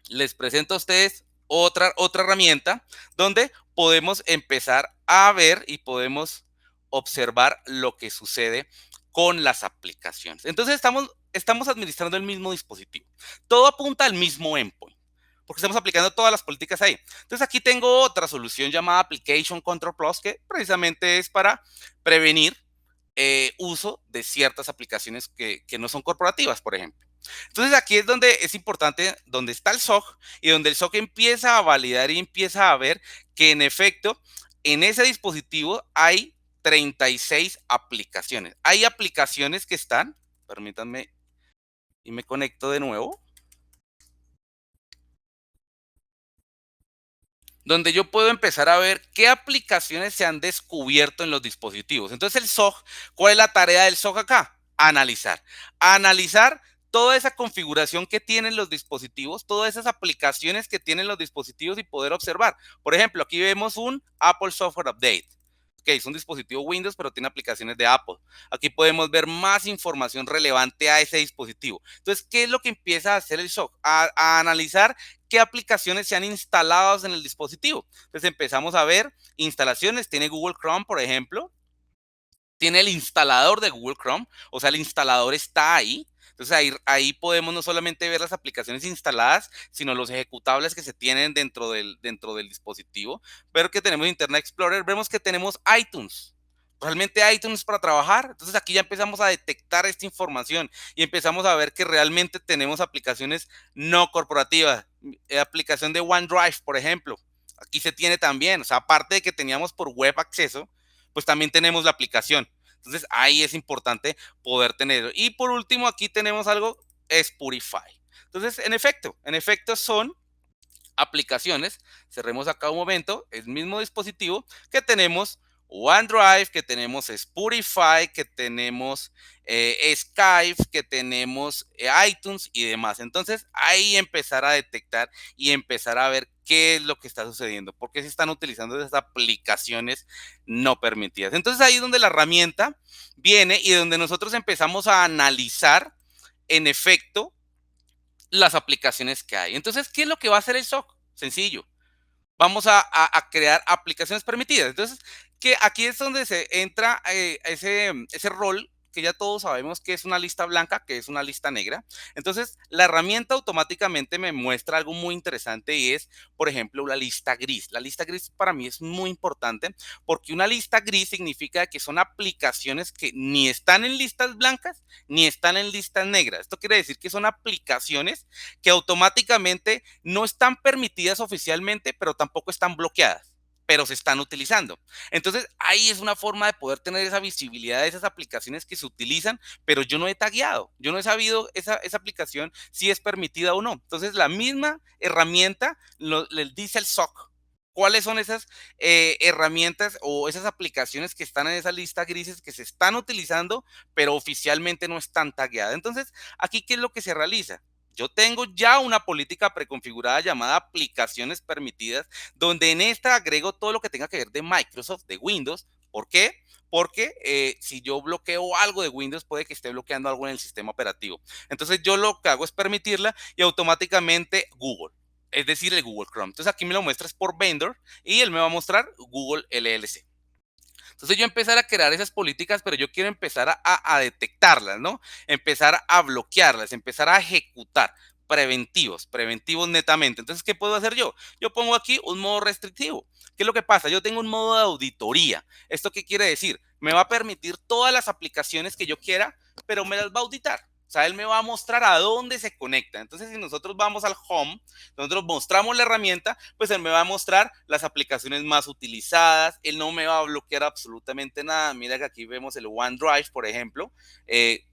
les presento a ustedes otra herramienta donde podemos empezar a ver y podemos observar lo que sucede con las aplicaciones. Entonces estamos administrando el mismo dispositivo. Todo apunta al mismo endpoint, porque estamos aplicando todas las políticas ahí. Entonces aquí tengo otra solución llamada Application Control Plus, que precisamente es para prevenir uso de ciertas aplicaciones que no son corporativas, por ejemplo. Entonces aquí es donde es importante, donde está el SOC y donde el SOC empieza a validar y empieza a ver que en efecto en ese dispositivo hay 36 aplicaciones. Hay aplicaciones que están, permítanme y me conecto de nuevo, donde yo puedo empezar a ver qué aplicaciones se han descubierto en los dispositivos. Entonces el SOC, ¿cuál es la tarea del SOC acá? Analizar. Analizar toda esa configuración que tienen los dispositivos, todas esas aplicaciones que tienen los dispositivos y poder observar. Por ejemplo, aquí vemos un Apple Software Update. Ok, es un dispositivo Windows, pero tiene aplicaciones de Apple. Aquí podemos ver más información relevante a ese dispositivo. Entonces, ¿qué es lo que empieza a hacer el SOC? A analizar qué aplicaciones se han instalado en el dispositivo. Entonces empezamos a ver instalaciones, tiene Google Chrome, por ejemplo, tiene el instalador de Google Chrome, o sea, el instalador está ahí. Entonces ahí podemos no solamente ver las aplicaciones instaladas, sino los ejecutables que se tienen dentro del dispositivo. Ver que tenemos Internet Explorer, vemos que tenemos iTunes. Realmente iTunes para trabajar. Entonces aquí ya empezamos a detectar esta información y empezamos a ver que realmente tenemos aplicaciones no corporativas. Aplicación de OneDrive, por ejemplo. Aquí se tiene también, o sea, aparte de que teníamos por web acceso, pues también tenemos la aplicación. Entonces ahí es importante poder tenerlo. Y por último, aquí tenemos algo, Spotify. Entonces, en efecto son aplicaciones, cerremos acá un momento, el mismo dispositivo que tenemos OneDrive, que tenemos Spotify, que tenemos Skype, que tenemos iTunes y demás. Entonces ahí empezar a detectar y empezar a ver qué es lo que está sucediendo, por qué se están utilizando esas aplicaciones no permitidas. Entonces ahí es donde la herramienta viene y donde nosotros empezamos a analizar en efecto las aplicaciones que hay. Entonces, ¿qué es lo que va a hacer el SOC? Sencillo. Vamos a crear aplicaciones permitidas. Entonces, que aquí es donde se entra ese rol que ya todos sabemos que es una lista blanca, que es una lista negra. Entonces, la herramienta automáticamente me muestra algo muy interesante y es, por ejemplo, la lista gris. La lista gris para mí es muy importante porque una lista gris significa que son aplicaciones que ni están en listas blancas ni están en listas negras. Esto quiere decir que son aplicaciones que automáticamente no están permitidas oficialmente, pero tampoco están bloqueadas, pero se están utilizando. Entonces, ahí es una forma de poder tener esa visibilidad de esas aplicaciones que se utilizan, pero yo no he tagueado, yo no he sabido esa aplicación si es permitida o no. Entonces, la misma herramienta le dice al SOC cuáles son esas herramientas o esas aplicaciones que están en esa lista grises que se están utilizando, pero oficialmente no están tagueadas. Entonces, aquí, ¿qué es lo que se realiza? Yo tengo ya una política preconfigurada llamada aplicaciones permitidas, donde en esta agrego todo lo que tenga que ver de Microsoft, de Windows. ¿Por qué? Porque si yo bloqueo algo de Windows, puede que esté bloqueando algo en el sistema operativo. Entonces yo lo que hago es permitirla y automáticamente Google, es decir, el Google Chrome. Entonces aquí me lo muestras por vendor y él me va a mostrar Google LLC. Entonces yo empezar a crear esas políticas, pero yo quiero empezar a detectarlas, ¿no? Empezar a bloquearlas, empezar a ejecutar preventivos netamente. Entonces, ¿qué puedo hacer yo? Yo pongo aquí un modo restrictivo. ¿Qué es lo que pasa? Yo tengo un modo de auditoría. ¿Esto qué quiere decir? Me va a permitir todas las aplicaciones que yo quiera, pero me las va a auditar. O sea, él me va a mostrar a dónde se conecta. Entonces, si nosotros vamos al home, nosotros mostramos la herramienta, pues él me va a mostrar las aplicaciones más utilizadas. Él no me va a bloquear absolutamente nada. Mira que aquí vemos el OneDrive, por ejemplo,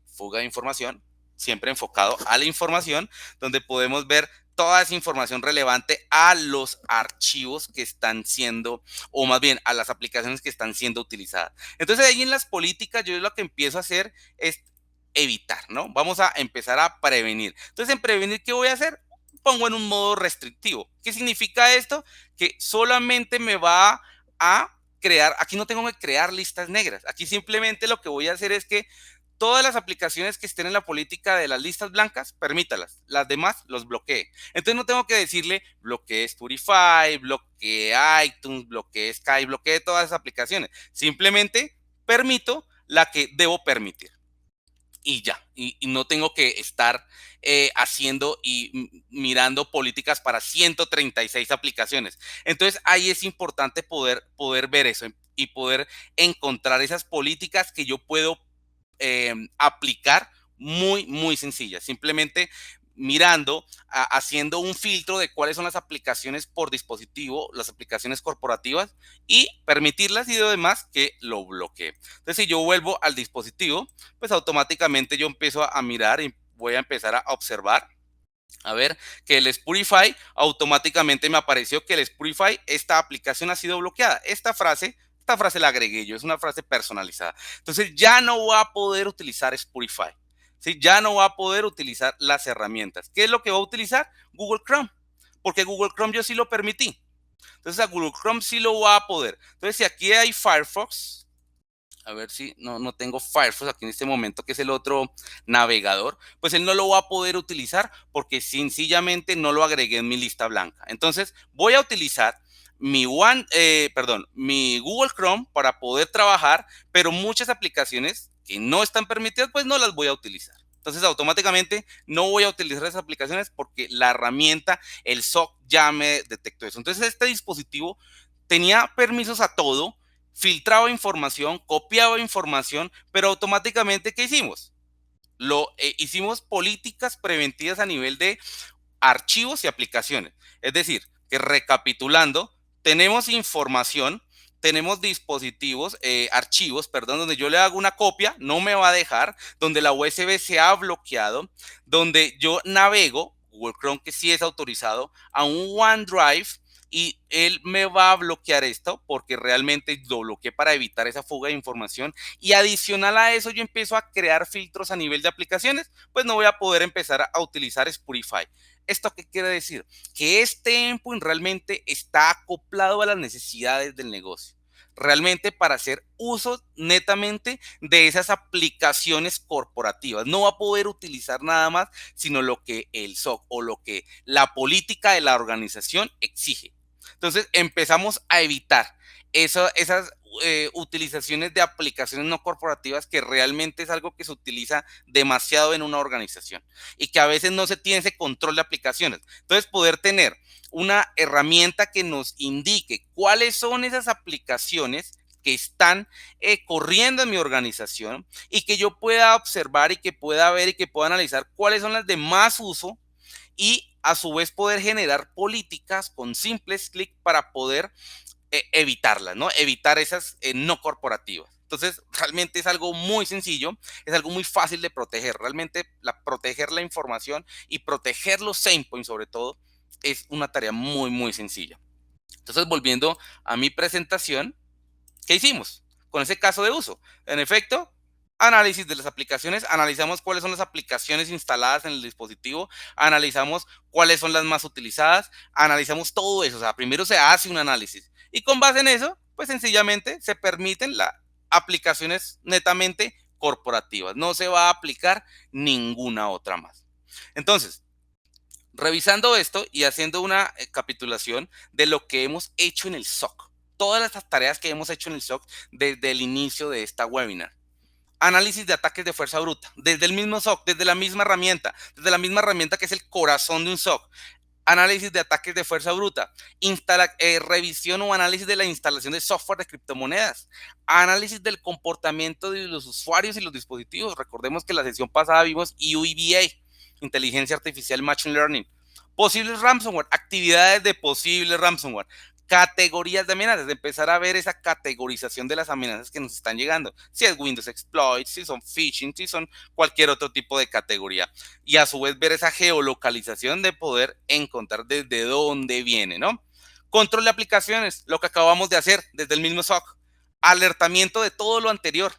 fuga de información, siempre enfocado a la información, donde podemos ver toda esa información relevante a los archivos que están siendo, o más bien a las aplicaciones que están siendo utilizadas. Entonces ahí en las políticas yo lo que empiezo a hacer es evitar, ¿no? Vamos a empezar a prevenir. Entonces, en prevenir, ¿qué voy a hacer? Pongo en un modo restrictivo. ¿Qué significa esto? Que solamente me va a crear, aquí no tengo que crear listas negras. Aquí simplemente lo que voy a hacer es que todas las aplicaciones que estén en la política de las listas blancas, permítalas. Las demás los bloquee. Entonces no tengo que decirle bloquee Spotify, bloquee iTunes, bloquee Skype, bloquee todas esas aplicaciones. Simplemente permito la que debo permitir y ya, y no tengo que estar haciendo y mirando políticas para 136 aplicaciones. Entonces ahí es importante poder ver eso y poder encontrar esas políticas que yo puedo aplicar muy, muy sencillas. Simplemente mirando, haciendo un filtro de cuáles son las aplicaciones por dispositivo, las aplicaciones corporativas y permitirlas y lo demás que lo bloquee. Entonces, si yo vuelvo al dispositivo, pues automáticamente yo empiezo a mirar y voy a empezar a observar A ver, que el Spotify automáticamente me apareció que el Spotify, esta aplicación ha sido bloqueada. Esta frase la agregué yo, es una frase personalizada. Entonces ya no va a poder utilizar Spotify. ¿Sí? Ya no va a poder utilizar las herramientas. ¿Qué es lo que va a utilizar? Google Chrome. Porque Google Chrome yo sí lo permití. Entonces a Google Chrome sí lo va a poder. Entonces si aquí hay Firefox, a ver si no tengo Firefox aquí en este momento, que es el otro navegador, pues él no lo va a poder utilizar porque sencillamente no lo agregué en mi lista blanca. Entonces voy a utilizar mi Google Chrome para poder trabajar, pero muchas aplicaciones que no están permitidas, pues no las voy a utilizar. Entonces automáticamente no voy a utilizar esas aplicaciones porque la herramienta, el SOC ya me detectó eso. Entonces este dispositivo tenía permisos a todo, filtraba información, copiaba información, pero automáticamente, ¿qué hicimos? Hicimos políticas preventivas a nivel de archivos y aplicaciones. Es decir, que recapitulando, tenemos información, tenemos dispositivos, archivos, perdón, donde yo le hago una copia, no me va a dejar, donde la USB se ha bloqueado, donde yo navego, Google Chrome que sí es autorizado, a un OneDrive y él me va a bloquear esto porque realmente lo bloqueé para evitar esa fuga de información y adicional a eso yo empiezo a crear filtros a nivel de aplicaciones, pues no voy a poder empezar a utilizar Spotify. ¿Esto qué quiere decir? Que este endpoint realmente está acoplado a las necesidades del negocio. Realmente para hacer uso netamente de esas aplicaciones corporativas. No va a poder utilizar nada más, sino lo que el SOC o lo que la política de la organización exige. Entonces empezamos a evitar esas utilizaciones de aplicaciones no corporativas que realmente es algo que se utiliza demasiado en una organización y que a veces no se tiene ese control de aplicaciones. Entonces, poder tener una herramienta que nos indique cuáles son esas aplicaciones que están corriendo en mi organización y que yo pueda observar y que pueda ver y que pueda analizar cuáles son las de más uso y a su vez poder generar políticas con simples clics para poder evitarlas, ¿no? Evitar esas no corporativas. Entonces, realmente es algo muy sencillo, es algo muy fácil de proteger. Realmente proteger la información y proteger los endpoints sobre todo es una tarea muy, muy sencilla. Entonces, volviendo a mi presentación, ¿qué hicimos con ese caso de uso? En efecto, análisis de las aplicaciones, analizamos cuáles son las aplicaciones instaladas en el dispositivo, analizamos cuáles son las más utilizadas, analizamos todo eso, o sea, primero se hace un análisis y con base en eso, pues sencillamente se permiten las aplicaciones netamente corporativas, no se va a aplicar ninguna otra más. Entonces, revisando esto y haciendo una capitulación de lo que hemos hecho en el SOC, todas las tareas que hemos hecho en el SOC desde el inicio de esta webinar. Análisis de ataques de fuerza bruta, desde el mismo SOC, desde la misma herramienta que es el corazón de un SOC. Análisis de ataques de fuerza bruta, revisión o análisis de la instalación de software de criptomonedas, análisis del comportamiento de los usuarios y los dispositivos. Recordemos que en la sesión pasada vimos UEBA, inteligencia artificial machine learning, posibles ransomware, actividades de posibles ransomware, categorías de amenazas, de empezar a ver esa categorización de las amenazas que nos están llegando, si es Windows Exploit, si son phishing, si son cualquier otro tipo de categoría y a su vez ver esa geolocalización de poder encontrar desde dónde viene, ¿no? Control de aplicaciones, lo que acabamos de hacer desde el mismo SOC, alertamiento de todo lo anterior,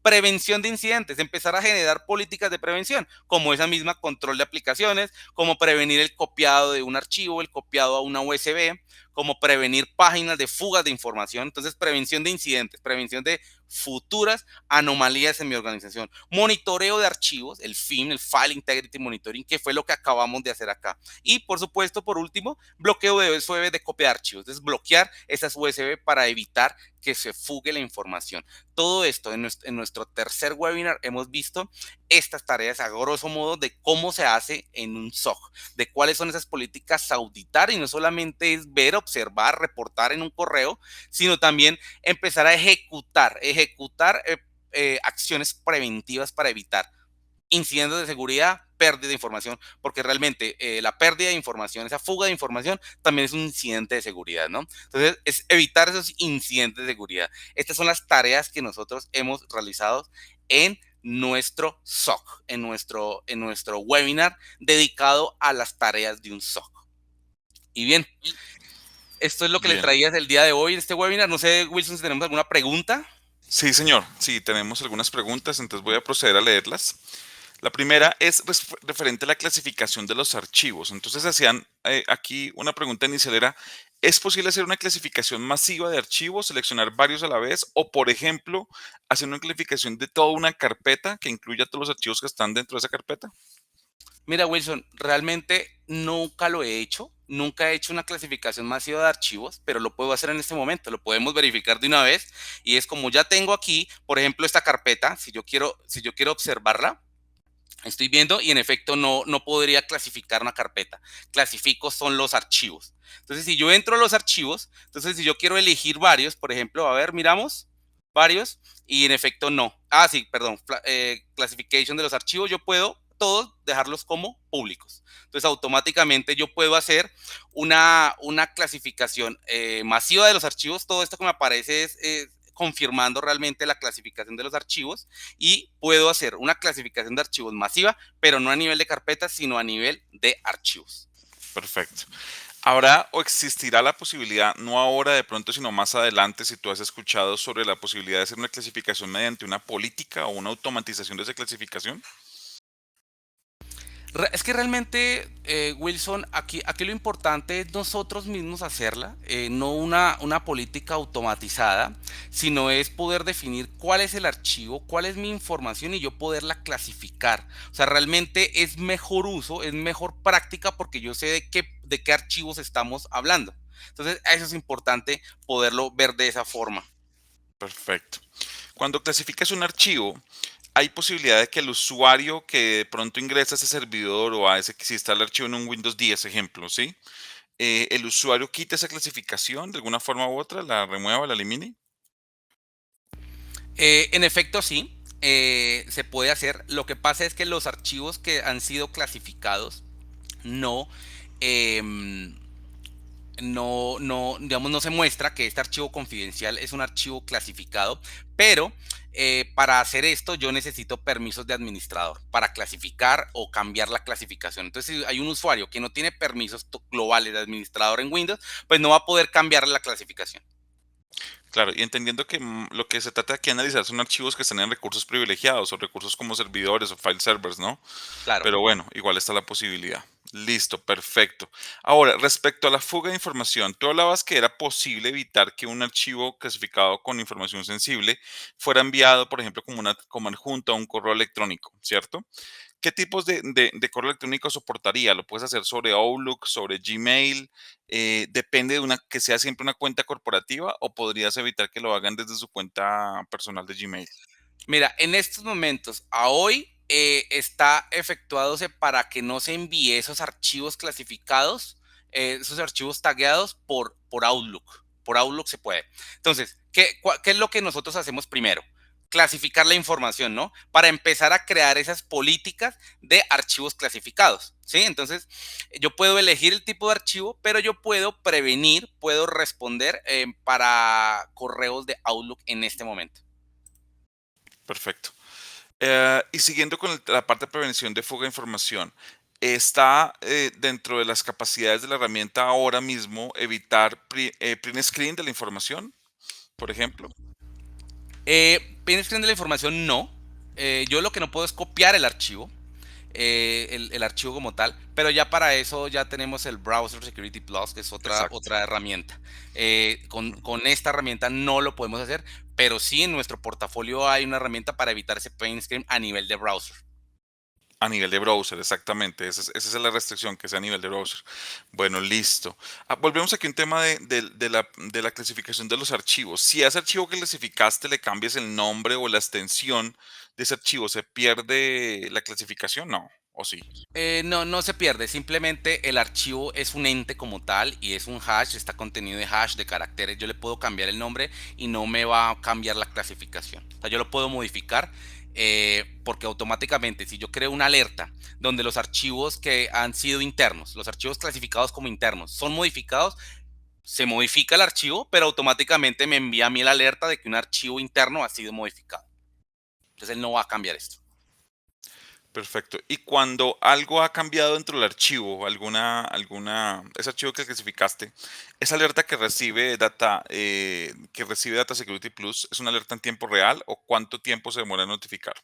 prevención de incidentes, empezar a generar políticas de prevención, como esa misma control de aplicaciones, como prevenir el copiado de un archivo, el copiado a una USB, como prevenir páginas de fugas de información. Entonces, prevención de incidentes, prevención de futuras anomalías en mi organización, monitoreo de archivos, el FIM, el File Integrity Monitoring, que fue lo que acabamos de hacer acá. Y por supuesto, por último, bloqueo de USB de copia de archivos, entonces bloquear esas USB para evitar que se fugue la información. Todo esto en nuestro tercer webinar hemos visto estas tareas a grosso modo de cómo se hace en un SOC, de cuáles son esas políticas a auditar y no solamente es ver, observar, reportar en un correo, sino también empezar a ejecutar acciones preventivas para evitar incidentes de seguridad, pérdida de información, porque realmente la pérdida de información, esa fuga de información, también es un incidente de seguridad, ¿no? Entonces, es evitar esos incidentes de seguridad. Estas son las tareas que nosotros hemos realizado en nuestro SOC, en nuestro webinar dedicado a las tareas de un SOC. Y bien, esto es lo que les Bien. traía el día de hoy en este webinar. No sé, Wilson, si tenemos alguna pregunta. Sí, señor. Sí, tenemos algunas preguntas, entonces voy a proceder a leerlas. La primera es referente a la clasificación de los archivos. Entonces hacían aquí una pregunta inicial era, ¿es posible hacer una clasificación masiva de archivos, seleccionar varios a la vez o, por ejemplo, hacer una clasificación de toda una carpeta que incluya todos los archivos que están dentro de esa carpeta? Mira, Wilson, realmente nunca lo he hecho. Nunca he hecho una clasificación masiva de archivos, pero lo puedo hacer en este momento. Lo podemos verificar de una vez. Y es como ya tengo aquí, por ejemplo, esta carpeta. Si yo quiero observarla, estoy viendo y en efecto no podría clasificar una carpeta. Clasifico son los archivos. Entonces, si yo entro a los archivos, entonces si yo quiero elegir varios, por ejemplo, a ver, miramos, varios, y en efecto no. Ah, sí, perdón, clasification de los archivos, yo puedo todos dejarlos como públicos. Entonces, automáticamente yo puedo hacer una clasificación masiva de los archivos. Todo esto que me aparece es confirmando realmente la clasificación de los archivos y puedo hacer una clasificación de archivos masiva, pero no a nivel de carpetas, sino a nivel de archivos. Perfecto. ¿Habrá o existirá la posibilidad, no ahora de pronto, sino más adelante, si tú has escuchado sobre la posibilidad de hacer una clasificación mediante una política o una automatización de esa clasificación? Es que realmente, Wilson, aquí lo importante es nosotros mismos hacerla, no una política automatizada, sino es poder definir cuál es el archivo, cuál es mi información y yo poderla clasificar. O sea, realmente es mejor uso, es mejor práctica porque yo sé de qué archivos estamos hablando. Entonces, eso es importante poderlo ver de esa forma. Perfecto. Cuando clasificas un archivo, hay posibilidad de que el usuario que de pronto ingresa a ese servidor o a ese que si está el archivo en un Windows 10, ejemplo, ¿sí? El usuario quite esa clasificación de alguna forma u otra, la remueva, la elimine. En efecto, sí, se puede hacer. Lo que pasa es que los archivos que han sido clasificados no, em, digamos, no se muestra que este archivo confidencial es un archivo clasificado, pero para hacer esto yo necesito permisos de administrador para clasificar o cambiar la clasificación. Entonces, si hay un usuario que no tiene permisos globales de administrador en Windows, pues no va a poder cambiar la clasificación. Claro, y entendiendo que lo que se trata aquí de analizar son archivos que están en recursos privilegiados o recursos como servidores o file servers, ¿no? Claro. Pero bueno, igual está la posibilidad. Listo, perfecto. Ahora, respecto a la fuga de información, tú hablabas que era posible evitar que un archivo clasificado con información sensible fuera enviado, por ejemplo, como adjunto a un correo electrónico, ¿cierto? ¿Qué tipos de correo electrónico soportaría? ¿Lo puedes hacer sobre Outlook, sobre Gmail? ¿Depende de que sea siempre una cuenta corporativa o podrías evitar que lo hagan desde su cuenta personal de Gmail? Mira, en estos momentos, a hoy, está efectuándose para que no se envíe esos archivos clasificados, esos archivos tagueados por Outlook. Por Outlook se puede. Entonces, ¿qué es lo que nosotros hacemos primero? Clasificar la información, ¿no? Para empezar a crear esas políticas de archivos clasificados, ¿sí? Entonces, yo puedo elegir el tipo de archivo, pero yo puedo prevenir, puedo responder para correos de Outlook en este momento. Perfecto. Y siguiendo con la parte de prevención de fuga de información, ¿está dentro de las capacidades de la herramienta ahora mismo evitar print screen de la información, por ejemplo? Print screen de la información no. Yo lo que no puedo es copiar el archivo, el archivo como tal, pero ya para eso ya tenemos el Browser Security Plus, que es Exacto. otra herramienta. Con esta herramienta no lo podemos hacer, pero sí en nuestro portafolio hay una herramienta para evitar ese print screen a nivel de browser. A nivel de browser, exactamente. Esa es la restricción, que sea a nivel de browser. Bueno, listo. Volvemos aquí a un tema de la clasificación de los archivos. Si a ese archivo que clasificaste le cambias el nombre o la extensión de ese archivo, ¿se pierde la clasificación? No, ¿o sí? No se pierde, simplemente el archivo es un ente como tal y es un hash, está contenido de hash, de caracteres. Yo le puedo cambiar el nombre y no me va a cambiar la clasificación. O sea, yo lo puedo modificar porque automáticamente, si yo creo una alerta donde los archivos que han sido internos, los archivos clasificados como internos, son modificados, se modifica el archivo, pero automáticamente me envía a mí la alerta de que un archivo interno ha sido modificado. Entonces él no va a cambiar esto. Perfecto. Y cuando algo ha cambiado dentro del archivo, ese archivo que clasificaste, esa alerta que recibe Data Security Plus, ¿es una alerta en tiempo real o cuánto tiempo se demora en notificar?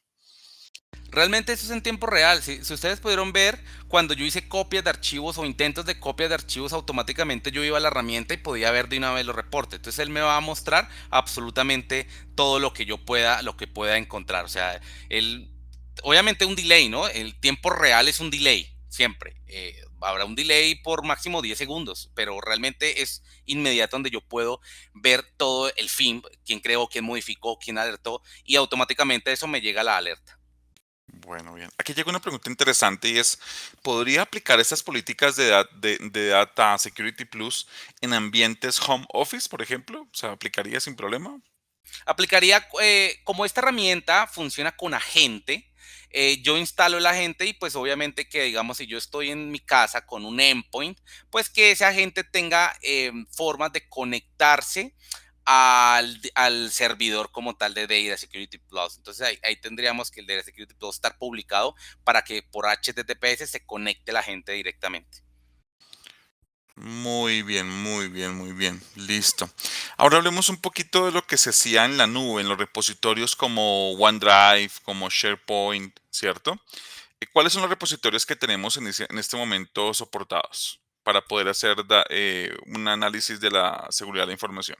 Realmente eso es en tiempo real. Si ustedes pudieron ver, cuando yo hice copias de archivos o intentos de copias de archivos, automáticamente yo iba a la herramienta y podía ver de una vez los reportes. Entonces él me va a mostrar absolutamente todo lo que yo pueda, lo que pueda encontrar. O sea, él, obviamente un delay, ¿no? El tiempo real es un delay, siempre. Habrá un delay por máximo 10 segundos, pero realmente es inmediato donde yo puedo ver todo el fin, quién creó, quién modificó, quién alertó, y automáticamente eso me llega la alerta. Bueno, bien. Aquí llega una pregunta interesante y es, ¿podría aplicar estas políticas de Data Security Plus en ambientes home office, por ejemplo? O sea, ¿aplicaría sin problema? Aplicaría, como esta herramienta funciona con agente, yo instalo el agente y pues obviamente que digamos si yo estoy en mi casa con un endpoint, pues que ese agente tenga formas de conectarse al servidor como tal de Data Security Plus. Entonces ahí tendríamos que el Data Security Plus estar publicado para que por HTTPS se conecte la gente directamente. Muy bien, muy bien, muy bien. Listo. Ahora hablemos un poquito de lo que se hacía en la nube, en los repositorios como OneDrive, como SharePoint, ¿cierto? ¿Cuáles son los repositorios que tenemos en este momento soportados para poder hacer un análisis de la seguridad de la información?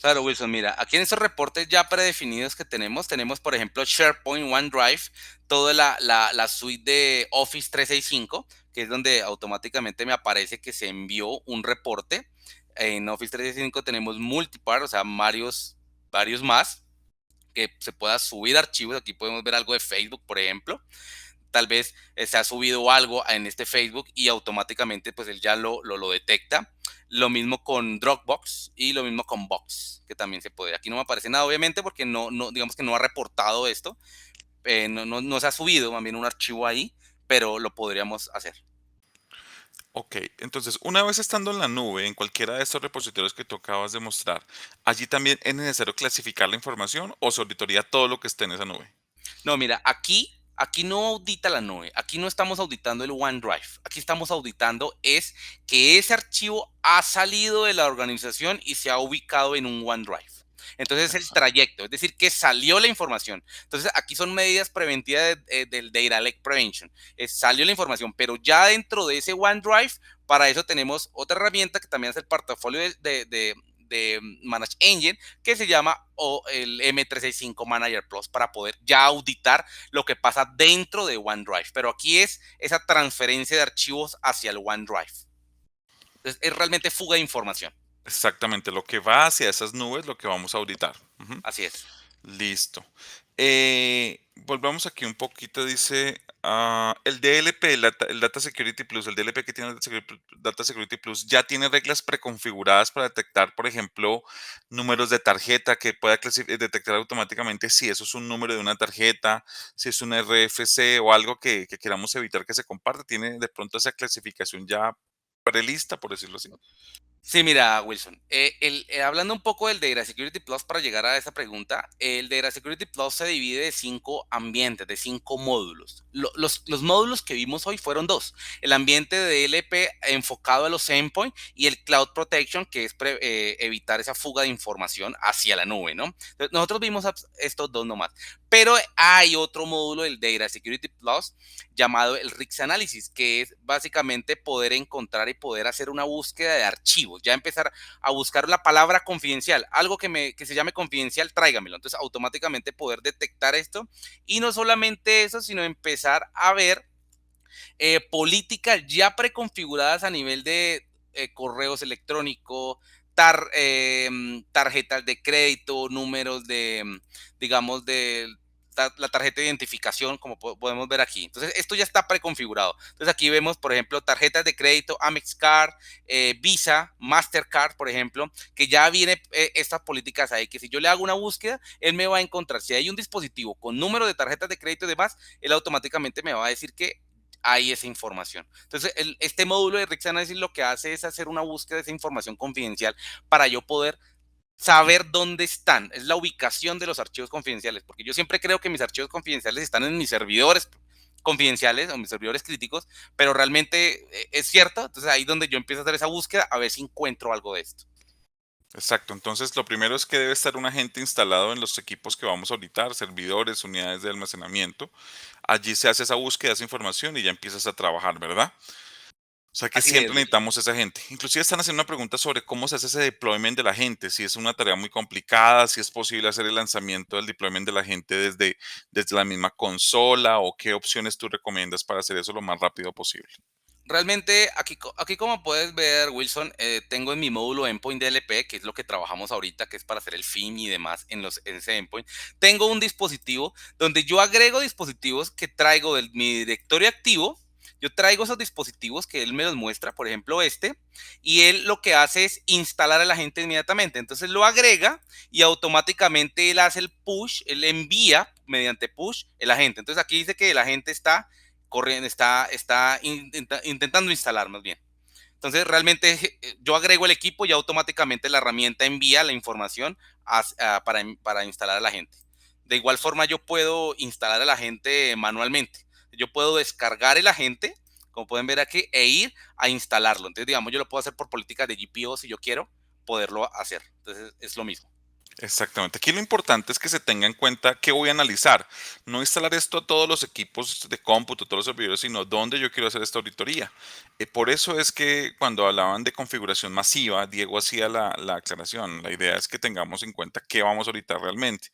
Claro, Wilson, mira, aquí en estos reportes ya predefinidos que tenemos, por ejemplo, SharePoint, OneDrive, toda la suite de Office 365, que es donde automáticamente me aparece que se envió un reporte. En Office 365 tenemos multipart, o sea, varios más, que se pueda subir archivos. Aquí podemos ver algo de Facebook, por ejemplo. Tal vez se ha subido algo en este Facebook y automáticamente pues él ya lo detecta. Lo mismo con Dropbox y lo mismo con Box, que también se puede. Aquí no me aparece nada, obviamente, porque digamos que no ha reportado esto, no se ha subido más bien un archivo ahí, pero lo podríamos hacer. Ok, entonces una vez estando en la nube, en cualquiera de estos repositorios que tú acabas de mostrar, ¿allí también es necesario clasificar la información o se auditoría todo lo que esté en esa nube? No, mira, aquí no audita la nube, aquí no estamos auditando el OneDrive, aquí estamos auditando es que ese archivo ha salido de la organización y se ha ubicado en un OneDrive. Entonces el Exacto. trayecto, es decir, que salió la información. Entonces aquí son medidas preventivas del Data Lake Prevention. Salió la información, pero ya dentro de ese OneDrive, para eso tenemos otra herramienta que también es el portafolio de Manage Engine, que se llama el M365 Manager Plus, para poder ya auditar lo que pasa dentro de OneDrive. Pero aquí es esa transferencia de archivos hacia el OneDrive. Entonces, es realmente fuga de información. Exactamente, lo que va hacia esas nubes, lo que vamos a auditar. Ujú. Así es. Listo. Volvamos aquí un poquito, dice, el DLP, el Data Security Plus, el DLP que tiene el Data Security Plus, ya tiene reglas preconfiguradas para detectar, por ejemplo, números de tarjeta que pueda detectar automáticamente si eso es un número de una tarjeta, si es un RFC o algo que queramos evitar que se comparta. Tiene de pronto esa clasificación ya prelista, por decirlo así. Sí, mira, Wilson, hablando un poco del Data Security Plus para llegar a esa pregunta, el Data Security Plus se divide de 5 ambientes, de 5 módulos. Los módulos que vimos hoy fueron dos: el ambiente de DLP enfocado a los endpoints y el Cloud Protection, que es evitar esa fuga de información hacia la nube, ¿no? Entonces, nosotros vimos estos dos nomás, pero hay otro módulo del Data Security Plus llamado el RIX Analysis, que es básicamente poder encontrar y poder hacer una búsqueda de archivos, ya empezar a buscar la palabra confidencial, algo que se llame confidencial, tráigamelo. Entonces, automáticamente poder detectar esto, y no solamente eso, sino empezar a ver políticas ya preconfiguradas a nivel de correos electrónicos, tarjetas de crédito, números digamos, de la tarjeta de identificación, como podemos ver aquí. Entonces, esto ya está preconfigurado. Entonces, aquí vemos, por ejemplo, tarjetas de crédito, Amex Card, Visa, Mastercard, por ejemplo, que ya viene estas políticas ahí, que si yo le hago una búsqueda, él me va a encontrar. Si hay un dispositivo con número de tarjetas de crédito y demás, él automáticamente me va a decir que hay esa información. Entonces, este módulo de Risk Analysis lo que hace es hacer una búsqueda de esa información confidencial para yo poder saber dónde están, es la ubicación de los archivos confidenciales, porque yo siempre creo que mis archivos confidenciales están en mis servidores confidenciales o mis servidores críticos, pero realmente es cierto, entonces ahí es donde yo empiezo a hacer esa búsqueda a ver si encuentro algo de esto. Exacto, entonces lo primero es que debe estar un agente instalado en los equipos que vamos a auditar, servidores, unidades de almacenamiento. Allí se hace esa búsqueda, esa información y ya empiezas a trabajar, ¿verdad? O sea que Así es, siempre Wilson. necesitamos esa gente. Inclusive están haciendo una pregunta sobre cómo se hace ese deployment de la gente, si es una tarea muy complicada, si es posible hacer el lanzamiento del deployment de la gente desde la misma consola o qué opciones tú recomiendas para hacer eso lo más rápido posible. Realmente aquí como puedes ver, Wilson, tengo en mi módulo Endpoint DLP, que es lo que trabajamos ahorita, que es para hacer el FIM y demás en ese Endpoint. Tengo un dispositivo donde yo agrego dispositivos que traigo de mi directorio activo. Yo traigo esos dispositivos que él me los muestra, por ejemplo y él lo que hace es instalar a la gente inmediatamente. Entonces lo agrega y automáticamente él hace el push, él envía mediante push el agente. Entonces aquí dice que el agente está corriendo, intentando instalar más bien. Entonces, realmente yo agrego el equipo y automáticamente la herramienta envía la información para instalar a la gente. De igual forma, yo puedo instalar a la gente manualmente. Yo puedo descargar el agente, como pueden ver aquí, e ir a instalarlo. Entonces, digamos, yo lo puedo hacer por políticas de GPO si yo quiero poderlo hacer. Entonces, es lo mismo. Exactamente. Aquí lo importante es que se tenga en cuenta qué voy a analizar. No instalar esto a todos los equipos de cómputo, todos los servidores, sino dónde yo quiero hacer esta auditoría. Por eso es que cuando hablaban de configuración masiva, Diego hacía la aclaración. La idea es que tengamos en cuenta qué vamos a auditar realmente.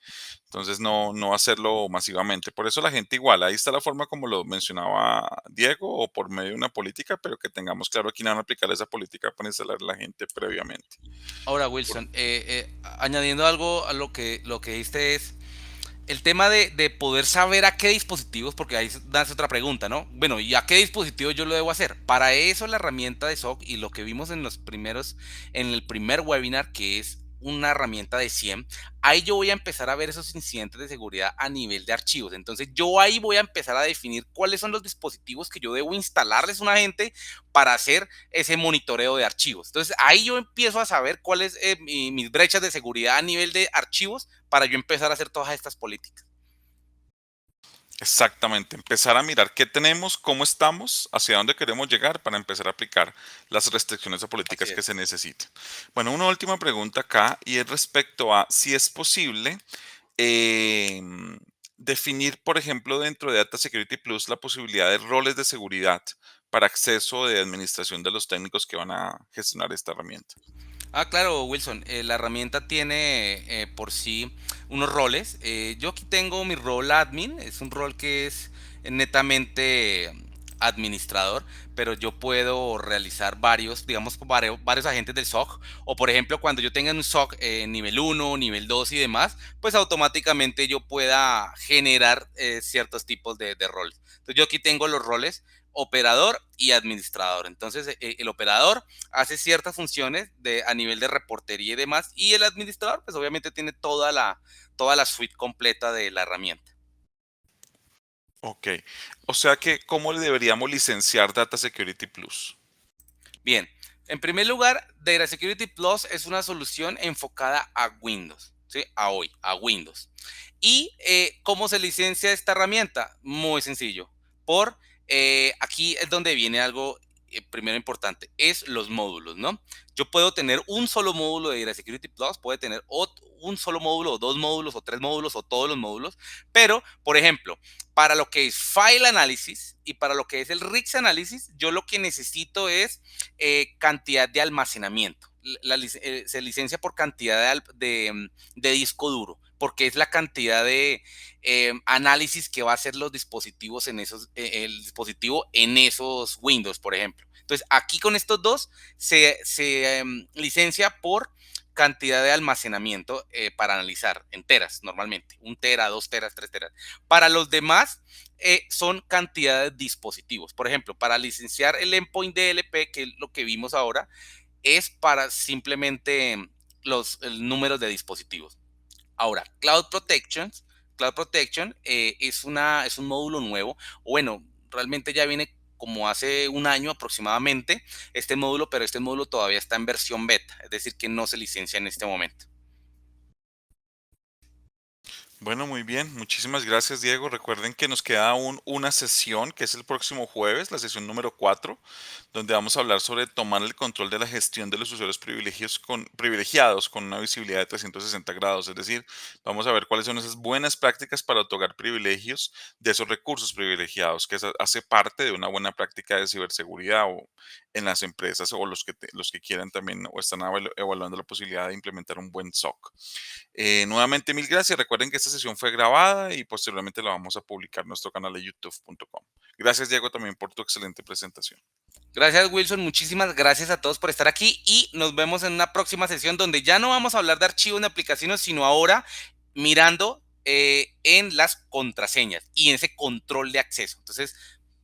Entonces no hacerlo masivamente. Por eso la gente igual, ahí está la forma como lo mencionaba Diego o por medio de una política, pero que tengamos claro a quién van a aplicar esa política para instalar a la gente previamente. Ahora, Wilson, añadiendo algo a lo que dijiste es el tema de poder saber a qué dispositivos, porque ahí das otra pregunta, ¿no? Bueno, ¿y a qué dispositivo yo lo debo hacer? Para eso la herramienta de SOC y lo que vimos en el primer webinar, que es una herramienta de SIEM, ahí yo voy a empezar a ver esos incidentes de seguridad a nivel de archivos. Entonces yo ahí voy a empezar a definir cuáles son los dispositivos que yo debo instalarles a un agente para hacer ese monitoreo de archivos. Entonces ahí yo empiezo a saber cuáles mis brechas de seguridad a nivel de archivos para yo empezar a hacer todas estas políticas. Exactamente, empezar a mirar qué tenemos, cómo estamos, hacia dónde queremos llegar para empezar a aplicar las restricciones o Así políticas que es. se necesiten. Bueno, una última pregunta acá y es respecto a si es posible definir, por ejemplo, dentro de Data Security Plus la posibilidad de roles de seguridad para acceso de administración de los técnicos que van a gestionar esta herramienta. Claro, Wilson. La herramienta tiene por sí unos roles. Yo aquí tengo mi rol admin. Es un rol que es netamente administrador, pero yo puedo realizar varios, digamos, varios agentes del SOC. O por ejemplo, cuando yo tenga un SOC nivel uno, nivel 2 y demás, pues automáticamente yo pueda generar ciertos tipos de roles. Entonces yo aquí tengo los roles operador y administrador. Entonces el operador hace ciertas funciones a nivel de reportería y demás, y el administrador pues obviamente tiene toda la suite completa de la herramienta. Ok, o sea que, ¿cómo le deberíamos licenciar Data Security Plus? Bien, en primer lugar, Data Security Plus es una solución enfocada a Windows, ¿sí? A hoy, a Windows. ¿Y cómo se licencia esta herramienta? Muy sencillo. Aquí es donde viene algo primero importante, es los módulos, ¿no? Yo puedo tener un solo módulo de Data Security Plus, puede tener un solo módulo, o dos módulos, o tres módulos, o todos los módulos, pero, por ejemplo, para lo que es File Analysis y para lo que es el RIX Analysis, yo lo que necesito es cantidad de almacenamiento. Se licencia por cantidad de disco duro, porque es la cantidad de análisis que va a hacer los dispositivos el dispositivo en esos Windows, por ejemplo. Entonces, aquí con estos dos se licencia por cantidad de almacenamiento para analizar en teras normalmente, 1 tera, 2 teras, 3 teras. Para los demás son cantidades de dispositivos. Por ejemplo, para licenciar el endpoint DLP, que es lo que vimos ahora, es para simplemente el número de dispositivos. Ahora, Cloud Protection es un módulo nuevo. Bueno, realmente ya viene como hace un año aproximadamente este módulo, pero este módulo todavía está en versión beta, es decir, que no se licencia en este momento. Bueno, muy bien. Muchísimas gracias, Diego. Recuerden que nos queda aún una sesión, que es el próximo jueves, la sesión número 4, donde vamos a hablar sobre tomar el control de la gestión de los usuarios privilegiados con una visibilidad de 360 grados. Es decir, vamos a ver cuáles son esas buenas prácticas para otorgar privilegios de esos recursos privilegiados, que hace parte de una buena práctica de ciberseguridad o en las empresas o los que quieran también o están evaluando la posibilidad de implementar un buen SOC. Nuevamente, mil gracias. Recuerden que esta sesión fue grabada y posteriormente la vamos a publicar en nuestro canal de youtube.com. Gracias, Diego, también por tu excelente presentación. Gracias, Wilson. Muchísimas gracias a todos por estar aquí y nos vemos en una próxima sesión donde ya no vamos a hablar de archivos ni aplicaciones, sino ahora mirando en las contraseñas y en ese control de acceso. Entonces,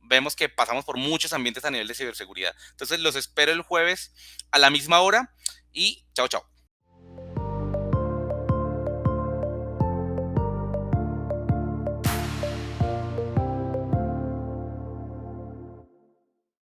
vemos que pasamos por muchos ambientes a nivel de ciberseguridad. Entonces, los espero el jueves a la misma hora y chao, chao.